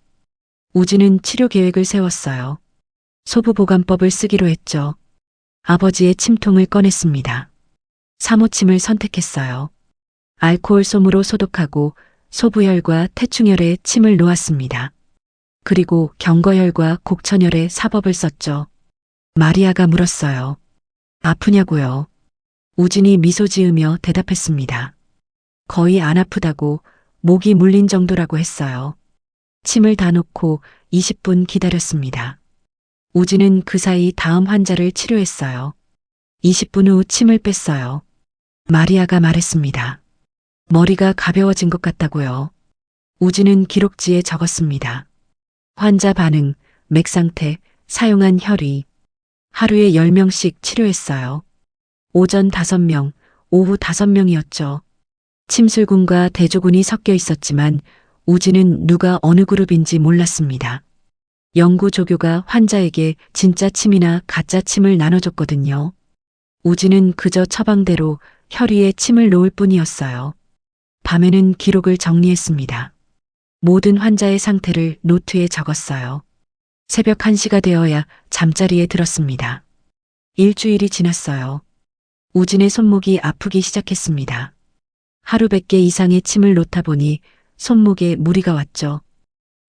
우진은 치료 계획을 세웠어요. 소부보관법을 쓰기로 했죠. 아버지의 침통을 꺼냈습니다. 사모침을 선택했어요. 알코올 솜으로 소독하고 소부혈과 태충혈에 침을 놓았습니다. 그리고 경거혈과 곡천혈에 사법을 썼죠. 마리아가 물었어요. 아프냐고요? 우진이 미소 지으며 대답했습니다. 거의 안 아프다고, 목이 물린 정도라고 했어요. 침을 다 놓고 20분 기다렸습니다. 우진은 그 사이 다음 환자를 치료했어요. 20분 후 침을 뺐어요. 마리아가 말했습니다. 머리가 가벼워진 것 같다고요. 우진은 기록지에 적었습니다. 환자 반응, 맥 상태, 사용한 혈위. 하루에 10명씩 치료했어요. 오전 5명, 오후 5명이었죠. 침술군과 대조군이 섞여 있었지만 우진은 누가 어느 그룹인지 몰랐습니다. 연구 조교가 환자에게 진짜 침이나 가짜 침을 나눠줬거든요. 우진은 그저 처방대로 혈위에 침을 놓을 뿐이었어요. 밤에는 기록을 정리했습니다. 모든 환자의 상태를 노트에 적었어요. 새벽 1시가 되어야 잠자리에 들었습니다. 일주일이 지났어요. 우진의 손목이 아프기 시작했습니다. 하루 100개 이상의 침을 놓다 보니 손목에 무리가 왔죠.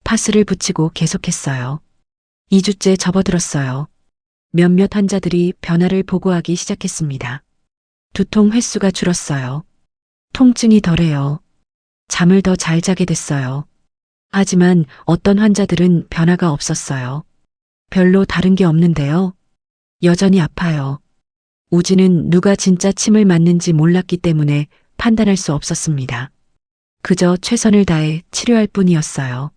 파스를 붙이고 계속했어요. 2주째 접어들었어요. 몇몇 환자들이 변화를 보고하기 시작했습니다. 두통 횟수가 줄었어요. 통증이 덜해요. 잠을 더 잘 자게 됐어요. 하지만 어떤 환자들은 변화가 없었어요. 별로 다른 게 없는데요. 여전히 아파요. 우진은 누가 진짜 침을 맞는지 몰랐기 때문에 판단할 수 없었습니다. 그저 최선을 다해 치료할 뿐이었어요.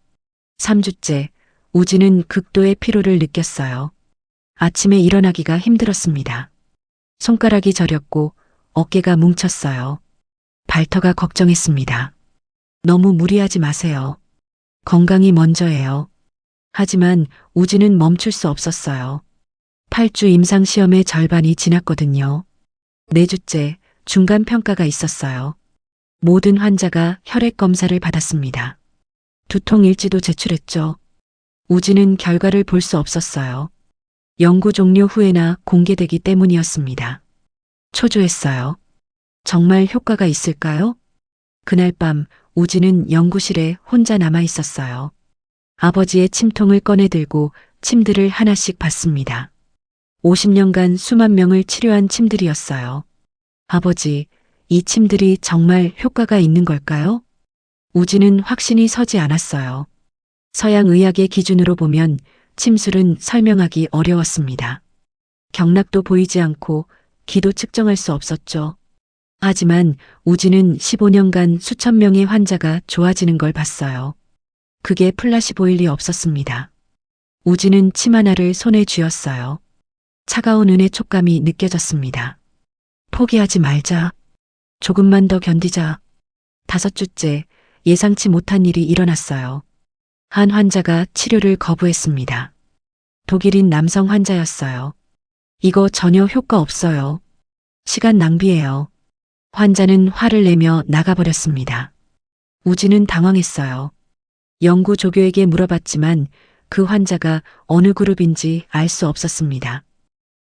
3주째, 우진은 극도의 피로를 느꼈어요. 아침에 일어나기가 힘들었습니다. 손가락이 저렸고 어깨가 뭉쳤어요. 발터가 걱정했습니다. 너무 무리하지 마세요. 건강이 먼저예요. 하지만 우진은 멈출 수 없었어요. 8주 임상시험의 절반이 지났거든요. 4주째 중간 평가가 있었어요. 모든 환자가 혈액 검사를 받았습니다. 두통 일지도 제출했죠. 우진은 결과를 볼 수 없었어요. 연구 종료 후에나 공개되기 때문이었습니다. 초조했어요. 정말 효과가 있을까요? 그날 밤 우진은 연구실에 혼자 남아 있었어요. 아버지의 침통을 꺼내 들고 침들을 하나씩 봤습니다. 50년간 수만 명을 치료한 침들이었어요. 아버지, 이 침들이 정말 효과가 있는 걸까요? 우진은 확신이 서지 않았어요. 서양 의학의 기준으로 보면 침술은 설명하기 어려웠습니다. 경락도 보이지 않고 기도 측정할 수 없었죠. 하지만 우진은 15년간 수천 명의 환자가 좋아지는 걸 봤어요. 그게 플라시보일 리 없었습니다. 우진은 침 하나를 손에 쥐었어요. 차가운 은의 촉감이 느껴졌습니다. 포기하지 말자. 조금만 더 견디자. 5주째 예상치 못한 일이 일어났어요. 한 환자가 치료를 거부했습니다. 독일인 남성 환자였어요. 이거 전혀 효과 없어요. 시간 낭비예요. 환자는 화를 내며 나가버렸습니다. 우진은 당황했어요. 연구 조교에게 물어봤지만 그 환자가 어느 그룹인지 알 수 없었습니다.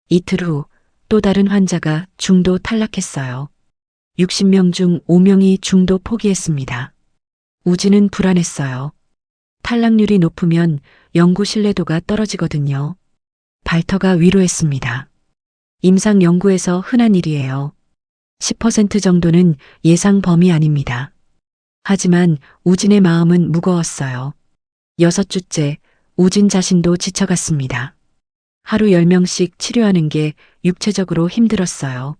이틀 후 또 다른 환자가 중도 탈락했어요. 60명 중 5명이 중도 포기했습니다. 우진은 불안했어요. 탈락률이 높으면 연구 신뢰도가 떨어지거든요. 발터가 위로했습니다. 임상 연구에서 흔한 일이에요. 10% 정도는 예상 범위 아닙니다. 하지만 우진의 마음은 무거웠어요. 6주째 우진 자신도 지쳐갔습니다. 하루 10명씩 치료하는 게 육체적으로 힘들었어요.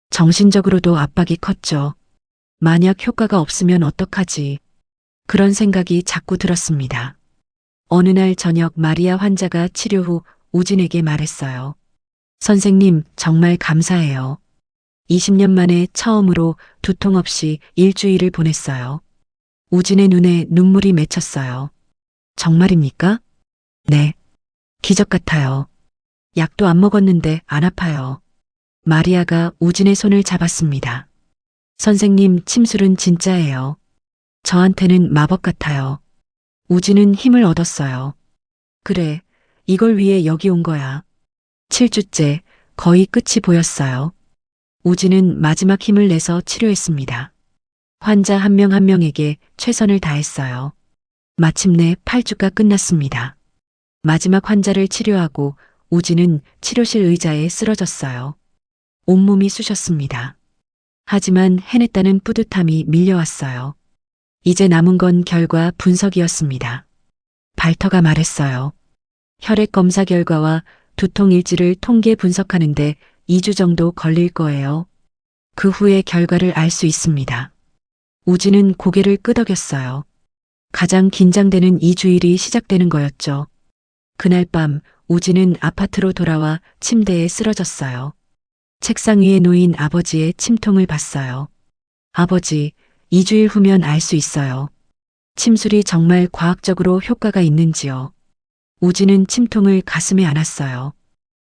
정신적으로도 압박이 컸죠. 만약 효과가 없으면 어떡하지? 그런 생각이 자꾸 들었습니다. 어느 날 저녁 마리아 환자가 치료 후 우진에게 말했어요. 선생님, 정말 감사해요. 20년 만에 처음으로 두통 없이 일주일을 보냈어요. 우진의 눈에 눈물이 맺혔어요. 정말입니까? 네. 기적 같아요. 약도 안 먹었는데 안 아파요. 마리아가 우진의 손을 잡았습니다. 선생님, 침술은 진짜예요. 저한테는 마법 같아요. 우진은 힘을 얻었어요. 그래, 이걸 위해 여기 온 거야. 7주째 거의 끝이 보였어요. 우진은 마지막 힘을 내서 치료했습니다. 환자 한 명 한 명에게 최선을 다했어요. 마침내 8주가 끝났습니다. 마지막 환자를 치료하고 우진은 치료실 의자에 쓰러졌어요. 온몸이 쑤셨습니다. 하지만 해냈다는 뿌듯함이 밀려왔어요. 이제 남은 건 결과 분석이었습니다. 발터가 말했어요. 혈액 검사 결과와 두통 일지를 통계 분석하는데 2주 정도 걸릴 거예요. 그 후에 결과를 알 수 있습니다. 우진은 고개를 끄덕였어요. 가장 긴장되는 2주일이 시작되는 거였죠. 그날 밤 우진은 아파트로 돌아와 침대에 쓰러졌어요. 책상 위에 놓인 아버지의 침통을 봤어요. 아버지, 2주일 후면 알 수 있어요. 침술이 정말 과학적으로 효과가 있는지요. 우진은 침통을 가슴에 안았어요.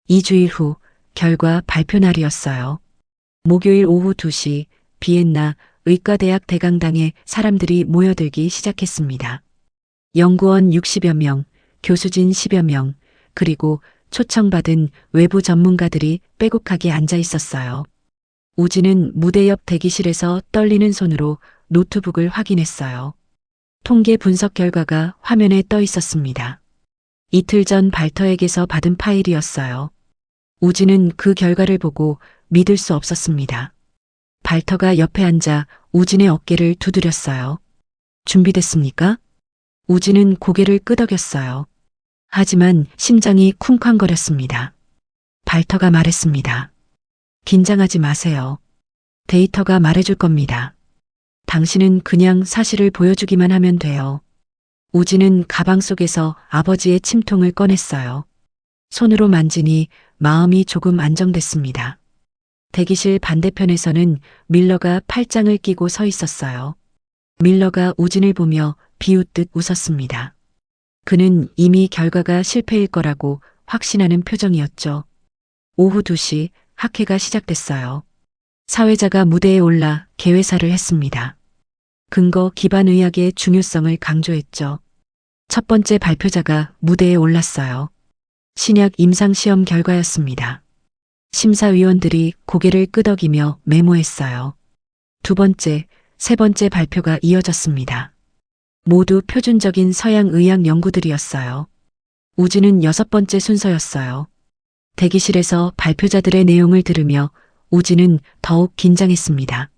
2주일 후 결과 발표 날이었어요. 목요일 오후 2시 비엔나 의과대학 대강당에 사람들이 모여들기 시작했습니다. 연구원 60여 명, 교수진 10여 명, 그리고 초청받은 외부 전문가들이 빼곡하게 앉아 있었어요. 우진은 무대 옆 대기실에서 떨리는 손으로 노트북을 확인했어요. 통계 분석 결과가 화면에 떠 있었습니다. 이틀 전 발터에게서 받은 파일이었어요. 우진은 그 결과를 보고 믿을 수 없었습니다. 발터가 옆에 앉아 우진의 어깨를 두드렸어요. 준비됐습니까? 우진은 고개를 끄덕였어요. 하지만 심장이 쿵쾅거렸습니다. 발터가 말했습니다. 긴장하지 마세요. 데이터가 말해줄 겁니다. 당신은 그냥 사실을 보여주기만 하면 돼요. 우진은 가방 속에서 아버지의 침통을 꺼냈어요. 손으로 만지니 마음이 조금 안정됐습니다. 대기실 반대편에서는 밀러가 팔짱을 끼고 서 있었어요. 밀러가 우진을 보며 비웃듯 웃었습니다. 그는 이미 결과가 실패일 거라고 확신하는 표정이었죠. 오후 2시 학회가 시작됐어요. 사회자가 무대에 올라 개회사를 했습니다. 근거 기반 의학의 중요성을 강조했죠. 첫 번째 발표자가 무대에 올랐어요. 신약 임상시험 결과였습니다. 심사위원들이 고개를 끄덕이며 메모했어요. 두 번째, 세 번째 발표가 이어졌습니다. 모두 표준적인 서양 의학 연구들이었어요. 우진은 여섯 번째 순서였어요. 대기실에서 발표자들의 내용을 들으며 우진은 더욱 긴장했습니다.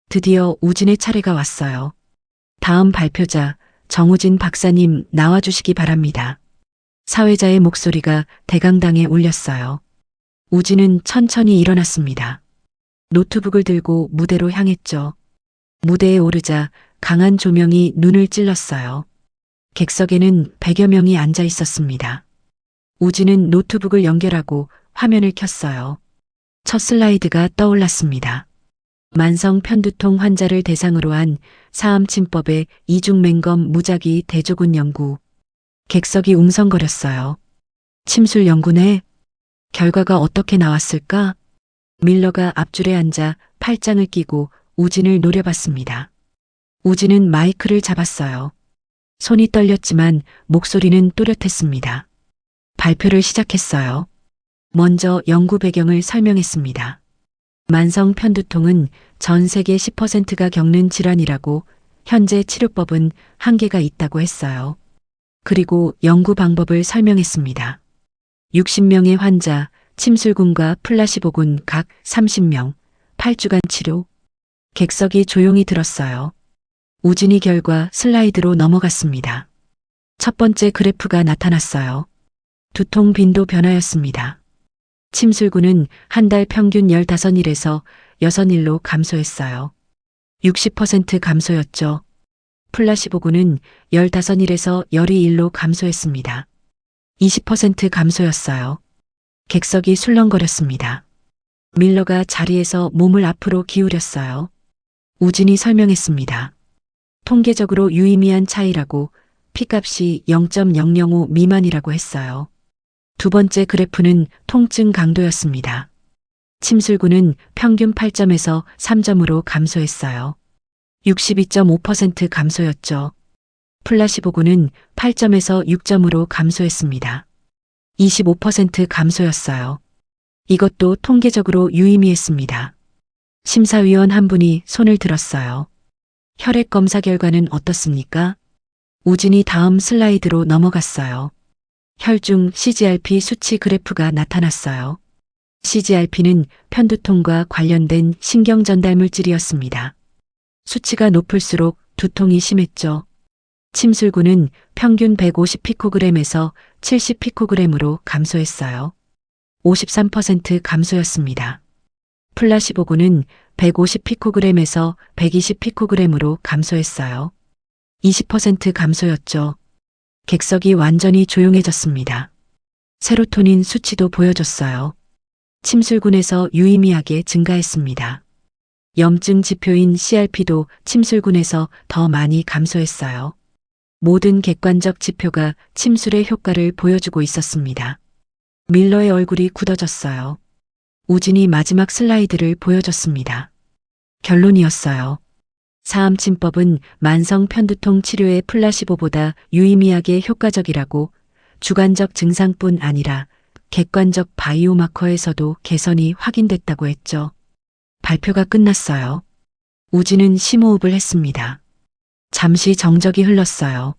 드디어 우진의 차례가 왔어요. 다음 발표자 정우진 박사님 나와주시기 바랍니다. 사회자의 목소리가 대강당에 울렸어요. 우진은 천천히 일어났습니다. 노트북을 들고 무대로 향했죠. 무대에 오르자 강한 조명이 눈을 찔렀어요. 객석에는 100여 명이 앉아 있었습니다. 우진은 노트북을 연결하고 화면을 켰어요. 첫 슬라이드가 떠올랐습니다. 만성 편두통 환자를 대상으로 한 사암침법의 이중맹검 무작위 대조군 연구. 객석이 웅성거렸어요. 침술 연구네? 결과가 어떻게 나왔을까? 밀러가 앞줄에 앉아 팔짱을 끼고 우진을 노려봤습니다. 우진은 마이크를 잡았어요. 손이 떨렸지만 목소리는 또렷했습니다. 발표를 시작했어요. 먼저 연구 배경을 설명했습니다. 만성 편두통은 전 세계 10%가 겪는 질환이라고 현재 치료법은 한계가 있다고 했어요. 그리고 연구 방법을 설명했습니다. 60명의 환자, 침술군과 플라시보군 각 30명, 8주간 치료. 객석이 조용히 들었어요. 우진이 결과 슬라이드로 넘어갔습니다. 첫 번째 그래프가 나타났어요. 두통 빈도 변화였습니다. 침술군은 한 달 평균 15일에서 6일로 감소했어요. 60% 감소였죠. 플라시보군은 15일에서 12일로 감소했습니다. 20% 감소였어요. 객석이 술렁거렸습니다. 밀러가 자리에서 몸을 앞으로 기울였어요. 우진이 설명했습니다. 통계적으로 유의미한 차이라고 P값이 0.005 미만이라고 했어요. 두 번째 그래프는 통증 강도였습니다. 침술군은 평균 8점에서 3점으로 감소했어요. 62.5% 감소였죠. 플라시보군은 8점에서 6점으로 감소했습니다. 25% 감소였어요. 이것도 통계적으로 유의미했습니다. 심사위원 한 분이 손을 들었어요. 혈액 검사 결과는 어떻습니까? 우진이 다음 슬라이드로 넘어갔어요. 혈중 CGRP 수치 그래프가 나타났어요. CGRP는 편두통과 관련된 신경 전달 물질이었습니다. 수치가 높을수록 두통이 심했죠. 침술군은 평균 150피코그램에서 70피코그램으로 감소했어요. 53% 감소였습니다. 플라시보군은 150피코그램에서 120피코그램으로 감소했어요. 20% 감소였죠. 객석이 완전히 조용해졌습니다. 세로토닌 수치도 보여줬어요. 침술군에서 유의미하게 증가했습니다. 염증 지표인 CRP도 침술군에서 더 많이 감소했어요. 모든 객관적 지표가 침술의 효과를 보여주고 있었습니다. 밀러의 얼굴이 굳어졌어요. 우진이 마지막 슬라이드를 보여줬습니다. 결론이었어요. 사암침법은 만성 편두통 치료의 플라시보보다 유의미하게 효과적이라고 주관적 증상뿐 아니라 객관적 바이오마커에서도 개선이 확인됐다고 했죠. 발표가 끝났어요. 우진은 심호흡을 했습니다. 잠시 정적이 흘렀어요.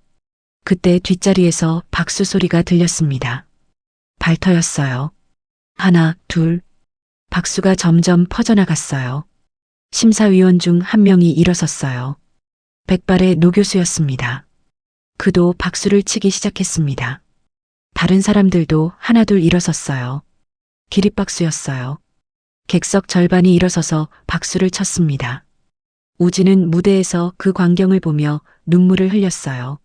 그때 뒷자리에서 박수 소리가 들렸습니다. 발터였어요. 하나, 둘. 박수가 점점 퍼져나갔어요. 심사위원 중 한 명이 일어섰어요. 백발의 노 교수였습니다. 그도 박수를 치기 시작했습니다. 다른 사람들도 하나둘 일어섰어요. 기립박수였어요. 객석 절반이 일어서서 박수를 쳤습니다. 우진은 무대에서 그 광경을 보며 눈물을 흘렸어요.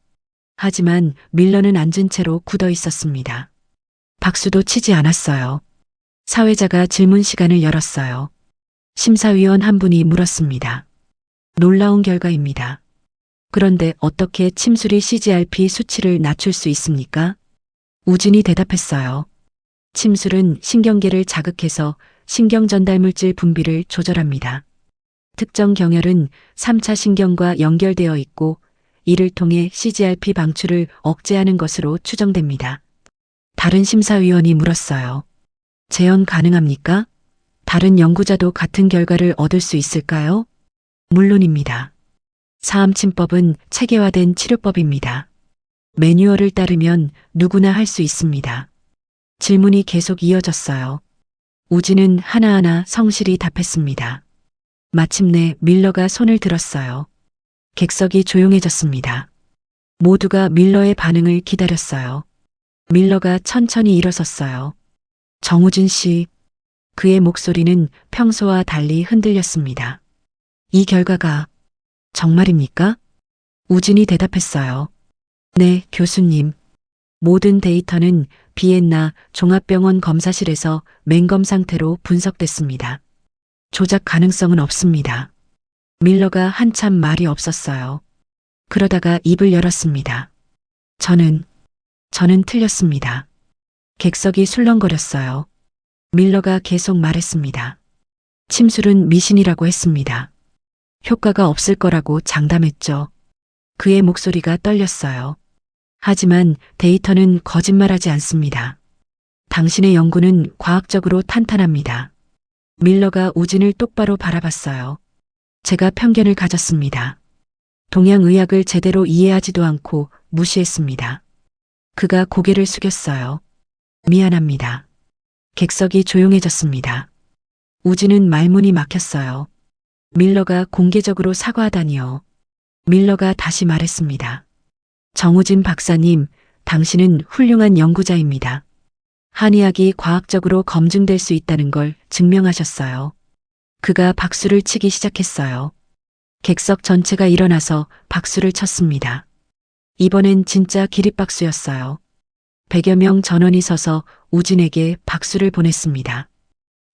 하지만 밀러는 앉은 채로 굳어 있었습니다. 박수도 치지 않았어요. 사회자가 질문 시간을 열었어요. 심사위원 한 분이 물었습니다. 놀라운 결과입니다. 그런데 어떻게 침술이 CGRP 수치를 낮출 수 있습니까? 우진이 대답했어요. 침술은 신경계를 자극해서 신경 전달 물질 분비를 조절합니다. 특정 경혈은 3차 신경과 연결되어 있고 이를 통해 CGRP 방출을 억제하는 것으로 추정됩니다. 다른 심사위원이 물었어요. 재현 가능합니까? 다른 연구자도 같은 결과를 얻을 수 있을까요? 물론입니다. 사암침법은 체계화된 치료법입니다. 매뉴얼을 따르면 누구나 할 수 있습니다. 질문이 계속 이어졌어요. 우진은 하나하나 성실히 답했습니다. 마침내 밀러가 손을 들었어요. 객석이 조용해졌습니다. 모두가 밀러의 반응을 기다렸어요. 밀러가 천천히 일어섰어요. 정우진 씨, 그의 목소리는 평소와 달리 흔들렸습니다. 이 결과가 정말입니까? 우진이 대답했어요. 네, 교수님. 모든 데이터는 비엔나 종합병원 검사실에서 맹검 상태로 분석됐습니다. 조작 가능성은 없습니다. 밀러가 한참 말이 없었어요. 그러다가 입을 열었습니다. 저는 틀렸습니다. 객석이 술렁거렸어요. 밀러가 계속 말했습니다. 침술은 미신이라고 했습니다. 효과가 없을 거라고 장담했죠. 그의 목소리가 떨렸어요. 하지만 데이터는 거짓말하지 않습니다. 당신의 연구는 과학적으로 탄탄합니다. 밀러가 우진을 똑바로 바라봤어요. 제가 편견을 가졌습니다. 동양의학을 제대로 이해하지도 않고 무시했습니다. 그가 고개를 숙였어요. 미안합니다. 객석이 조용해졌습니다. 우진은 말문이 막혔어요. 밀러가 공개적으로 사과하다니요. 밀러가 다시 말했습니다. 정우진 박사님, 당신은 훌륭한 연구자입니다. 한의학이 과학적으로 검증될 수 있다는 걸 증명하셨어요. 그가 박수를 치기 시작했어요. 객석 전체가 일어나서 박수를 쳤습니다. 이번엔 진짜 기립박수였어요. 100여 명 전원이 서서 우진에게 박수를 보냈습니다.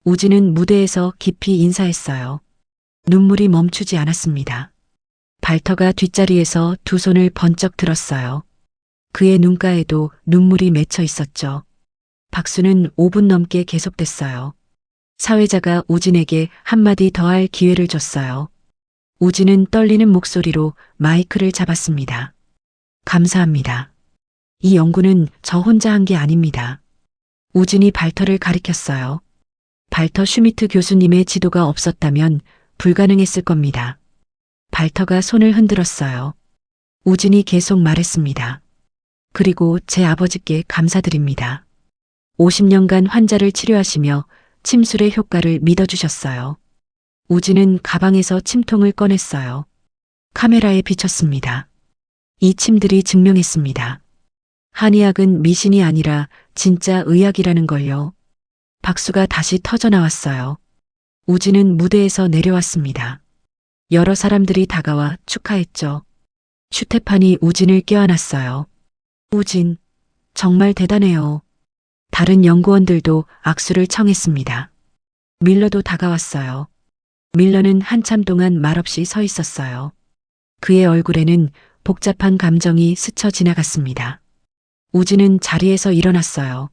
우진은 무대에서 깊이 인사했어요. 눈물이 멈추지 않았습니다. 발터가 뒷자리에서 두 손을 번쩍 들었어요. 그의 눈가에도 눈물이 맺혀 있었죠. 박수는 5분 넘게 계속됐어요. 사회자가 우진에게 한마디 더 할 기회를 줬어요. 우진은 떨리는 목소리로 마이크를 잡았습니다. 감사합니다. 이 연구는 저 혼자 한 게 아닙니다. 우진이 발터를 가리켰어요. 발터 슈미트 교수님의 지도가 없었다면 불가능했을 겁니다. 발터가 손을 흔들었어요. 우진이 계속 말했습니다. 그리고 제 아버지께 감사드립니다. 50년간 환자를 치료하시며 침술의 효과를 믿어주셨어요. 우진은 가방에서 침통을 꺼냈어요. 카메라에 비쳤습니다. 이 침들이 증명했습니다. 한의학은 미신이 아니라 진짜 의학이라는 걸요. 박수가 다시 터져나왔어요. 우진은 무대에서 내려왔습니다. 여러 사람들이 다가와 축하했죠. 슈테판이 우진을 껴안았어요. 우진, 정말 대단해요. 다른 연구원들도 악수를 청했습니다. 밀러도 다가왔어요. 밀러는 한참 동안 말없이 서 있었어요. 그의 얼굴에는 복잡한 감정이 스쳐 지나갔습니다. 우진은 자리에서 일어났어요.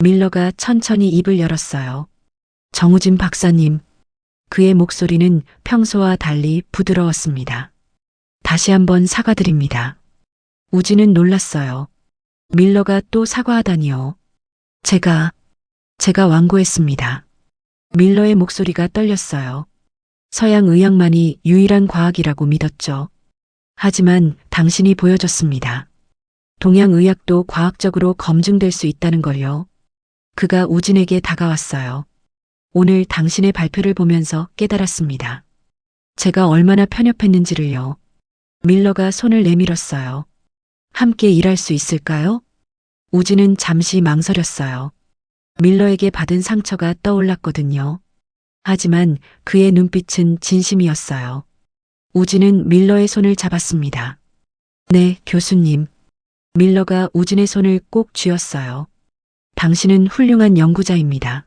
밀러가 천천히 입을 열었어요. 정우진 박사님. 그의 목소리는 평소와 달리 부드러웠습니다. 다시 한번 사과드립니다. 우진은 놀랐어요. 밀러가 또 사과하다니요. 제가 완고했습니다. 밀러의 목소리가 떨렸어요. 서양 의학만이 유일한 과학이라고 믿었죠. 하지만 당신이 보여줬습니다. 동양의학도 과학적으로 검증될 수 있다는 걸요. 그가 우진에게 다가왔어요. 오늘 당신의 발표를 보면서 깨달았습니다. 제가 얼마나 편협했는지를요. 밀러가 손을 내밀었어요. 함께 일할 수 있을까요? 우진은 잠시 망설였어요. 밀러에게 받은 상처가 떠올랐거든요. 하지만 그의 눈빛은 진심이었어요. 우진은 밀러의 손을 잡았습니다. 네, 교수님. 밀러가 우진의 손을 꼭 쥐었어요. 당신은 훌륭한 연구자입니다.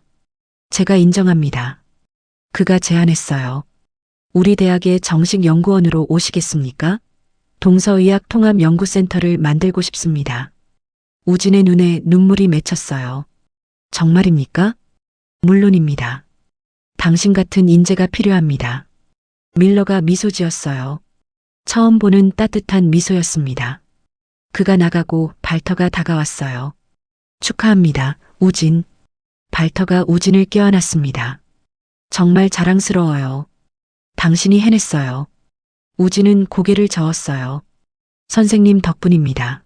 제가 인정합니다. 그가 제안했어요. 우리 대학의 정식 연구원으로 오시겠습니까? 동서의학 통합연구센터를 만들고 싶습니다. 우진의 눈에 눈물이 맺혔어요. 정말입니까? 물론입니다. 당신 같은 인재가 필요합니다. 밀러가 미소 지었어요. 처음 보는 따뜻한 미소였습니다. 그가 나가고 발터가 다가왔어요. 축하합니다, 우진. 발터가 우진을 껴안았습니다. 정말 자랑스러워요. 당신이 해냈어요. 우진은 고개를 저었어요. 선생님 덕분입니다.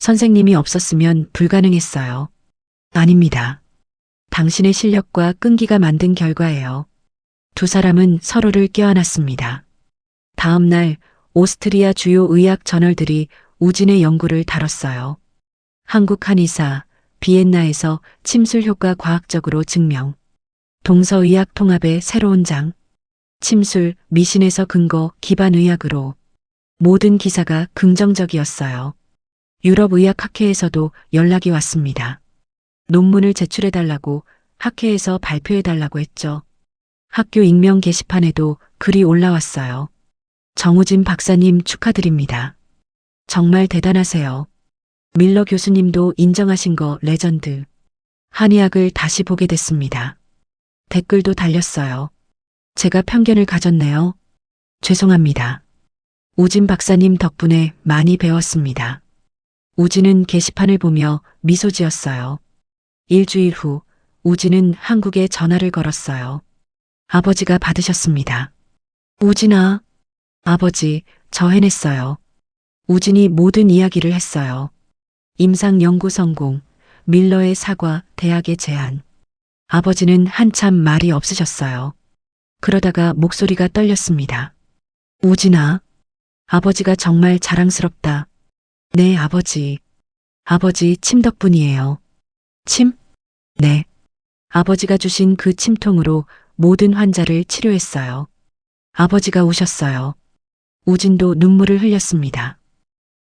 선생님이 없었으면 불가능했어요. 아닙니다. 당신의 실력과 끈기가 만든 결과예요. 두 사람은 서로를 껴안았습니다. 다음 날 오스트리아 주요 의학 저널들이 우진의 연구를 다뤘어요. 한국 한의사, 비엔나에서 침술 효과 과학적으로 증명. 동서의학 통합의 새로운 장. 침술, 미신에서 근거, 기반 의학으로. 모든 기사가 긍정적이었어요. 유럽의학학회에서도 연락이 왔습니다. 논문을 제출해달라고, 학회에서 발표해달라고 했죠. 학교 익명 게시판에도 글이 올라왔어요. 정우진 박사님 축하드립니다. 정말 대단하세요. 밀러 교수님도 인정하신 거 레전드. 한의학을 다시 보게 됐습니다. 댓글도 달렸어요. 제가 편견을 가졌네요. 죄송합니다. 우진 박사님 덕분에 많이 배웠습니다. 우진은 게시판을 보며 미소 지었어요. 일주일 후 우진은 한국에 전화를 걸었어요. 아버지가 받으셨습니다. 우진아. 아버지, 저 해냈어요. 우진이 모든 이야기를 했어요. 임상 연구 성공, 밀러의 사과, 대학의 제안. 아버지는 한참 말이 없으셨어요. 그러다가 목소리가 떨렸습니다. 우진아. 아버지가 정말 자랑스럽다. 네, 아버지. 아버지 침 덕분이에요. 침? 네. 아버지가 주신 그 침통으로 모든 환자를 치료했어요. 아버지가 우셨어요. 우진도 눈물을 흘렸습니다.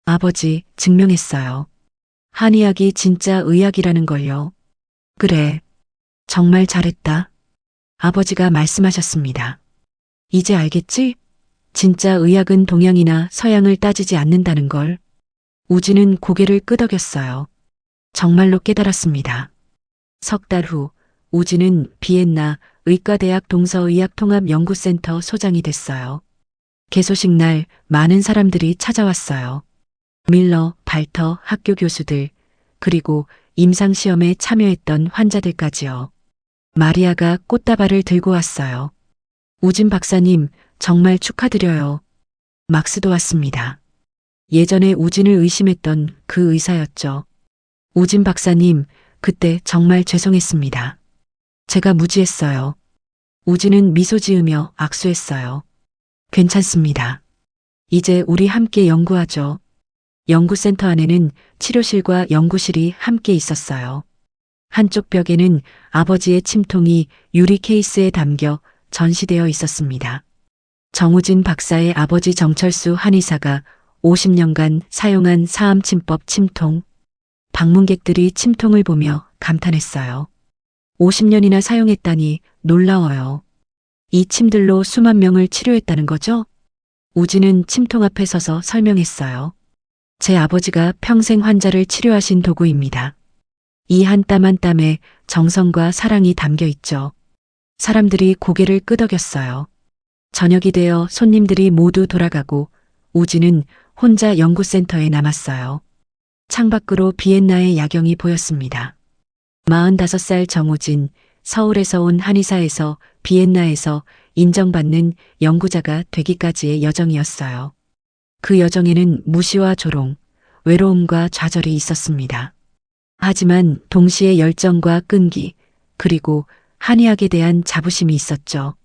아버지, 증명했어요. 한의학이 진짜 의학이라는 걸요. 그래. 정말 잘했다. 아버지가 말씀하셨습니다. 이제 알겠지? 진짜 의학은 동양이나 서양을 따지지 않는다는 걸. 우진은 고개를 끄덕였어요. 정말로 깨달았습니다. 석 달 후 우진은 비엔나 의과대학 동서의학통합연구센터 소장이 됐어요. 개소식 날 많은 사람들이 찾아왔어요. 밀러, 발터, 학교 교수들, 그리고 임상시험에 참여했던 환자들까지요. 마리아가 꽃다발을 들고 왔어요. 우진 박사님, 정말 축하드려요. 막스도 왔습니다. 예전에 우진을 의심했던 그 의사였죠. 우진 박사님, 그때 정말 죄송했습니다. 제가 무지했어요. 우진은 미소 지으며 악수했어요. 괜찮습니다. 이제 우리 함께 연구하죠. 연구센터 안에는 치료실과 연구실이 함께 있었어요. 한쪽 벽에는 아버지의 침통이 유리 케이스에 담겨 전시되어 있었습니다. 정우진 박사의 아버지 정철수 한의사가 50년간 사용한 사암침법 침통. 방문객들이 침통을 보며 감탄했어요. 50년이나 사용했다니 놀라워요. 이 침들로 수만 명을 치료했다는 거죠? 우진은 침통 앞에 서서 설명했어요. 제 아버지가 평생 환자를 치료하신 도구입니다. 이 한 땀 한 땀에 정성과 사랑이 담겨 있죠. 사람들이 고개를 끄덕였어요. 저녁이 되어 손님들이 모두 돌아가고 우진은 혼자 연구센터에 남았어요. 창밖으로 비엔나의 야경이 보였습니다. 45살 정우진, 서울에서 온 한의사에서 비엔나에서 인정받는 연구자가 되기까지의 여정이었어요. 그 여정에는 무시와 조롱, 외로움과 좌절이 있었습니다. 하지만 동시에 열정과 끈기, 그리고 한의학에 대한 자부심이 있었죠.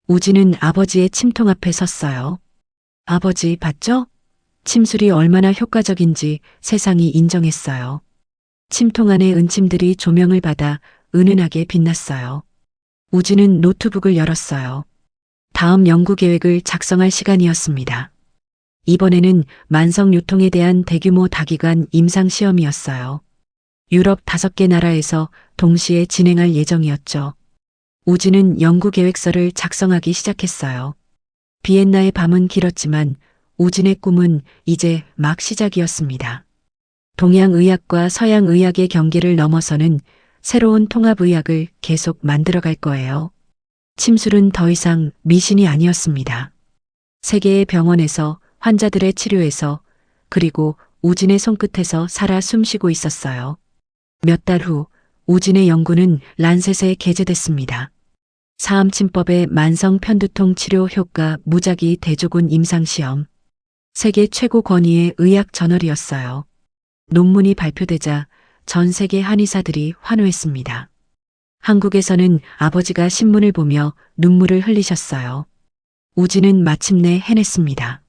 우진은 아버지의 침통 앞에 섰어요. 아버지 봤죠? 침술이 얼마나 효과적인지 세상이 인정했어요. 침통 안의 은침들이 조명을 받아 은은하게 빛났어요. 우진은 노트북을 열었어요. 다음 연구 계획을 작성할 시간이었습니다. 이번에는 만성 유통에 대한 대규모 다기관 임상시험이었어요. 유럽 5개 나라에서 동시에 진행할 예정이었죠. 우진은 연구 계획서를 작성하기 시작했어요. 비엔나의 밤은 길었지만 우진의 꿈은 이제 막 시작이었습니다. 동양의학과 서양의학의 경계를 넘어서는 새로운 통합의학을 계속 만들어갈 거예요. 침술은 더 이상 미신이 아니었습니다. 세계의 병원에서, 환자들의 치료에서, 그리고 우진의 손끝에서 살아 숨쉬고 있었어요. 몇 달 후 우진의 연구는 란셋에 게재됐습니다. 사암침법의 만성 편두통 치료 효과 무작위 대조군 임상시험. 세계 최고 권위의 의학 저널이었어요. 논문이 발표되자 전 세계 한의사들이 환호했습니다. 한국에서는 아버지가 신문을 보며 눈물을 흘리셨어요. 우진은 마침내 해냈습니다.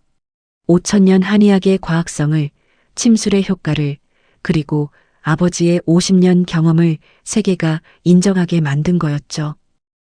5000년 한의학의 과학성을, 침술의 효과를, 그리고 아버지의 50년 경험을 세계가 인정하게 만든 거였죠.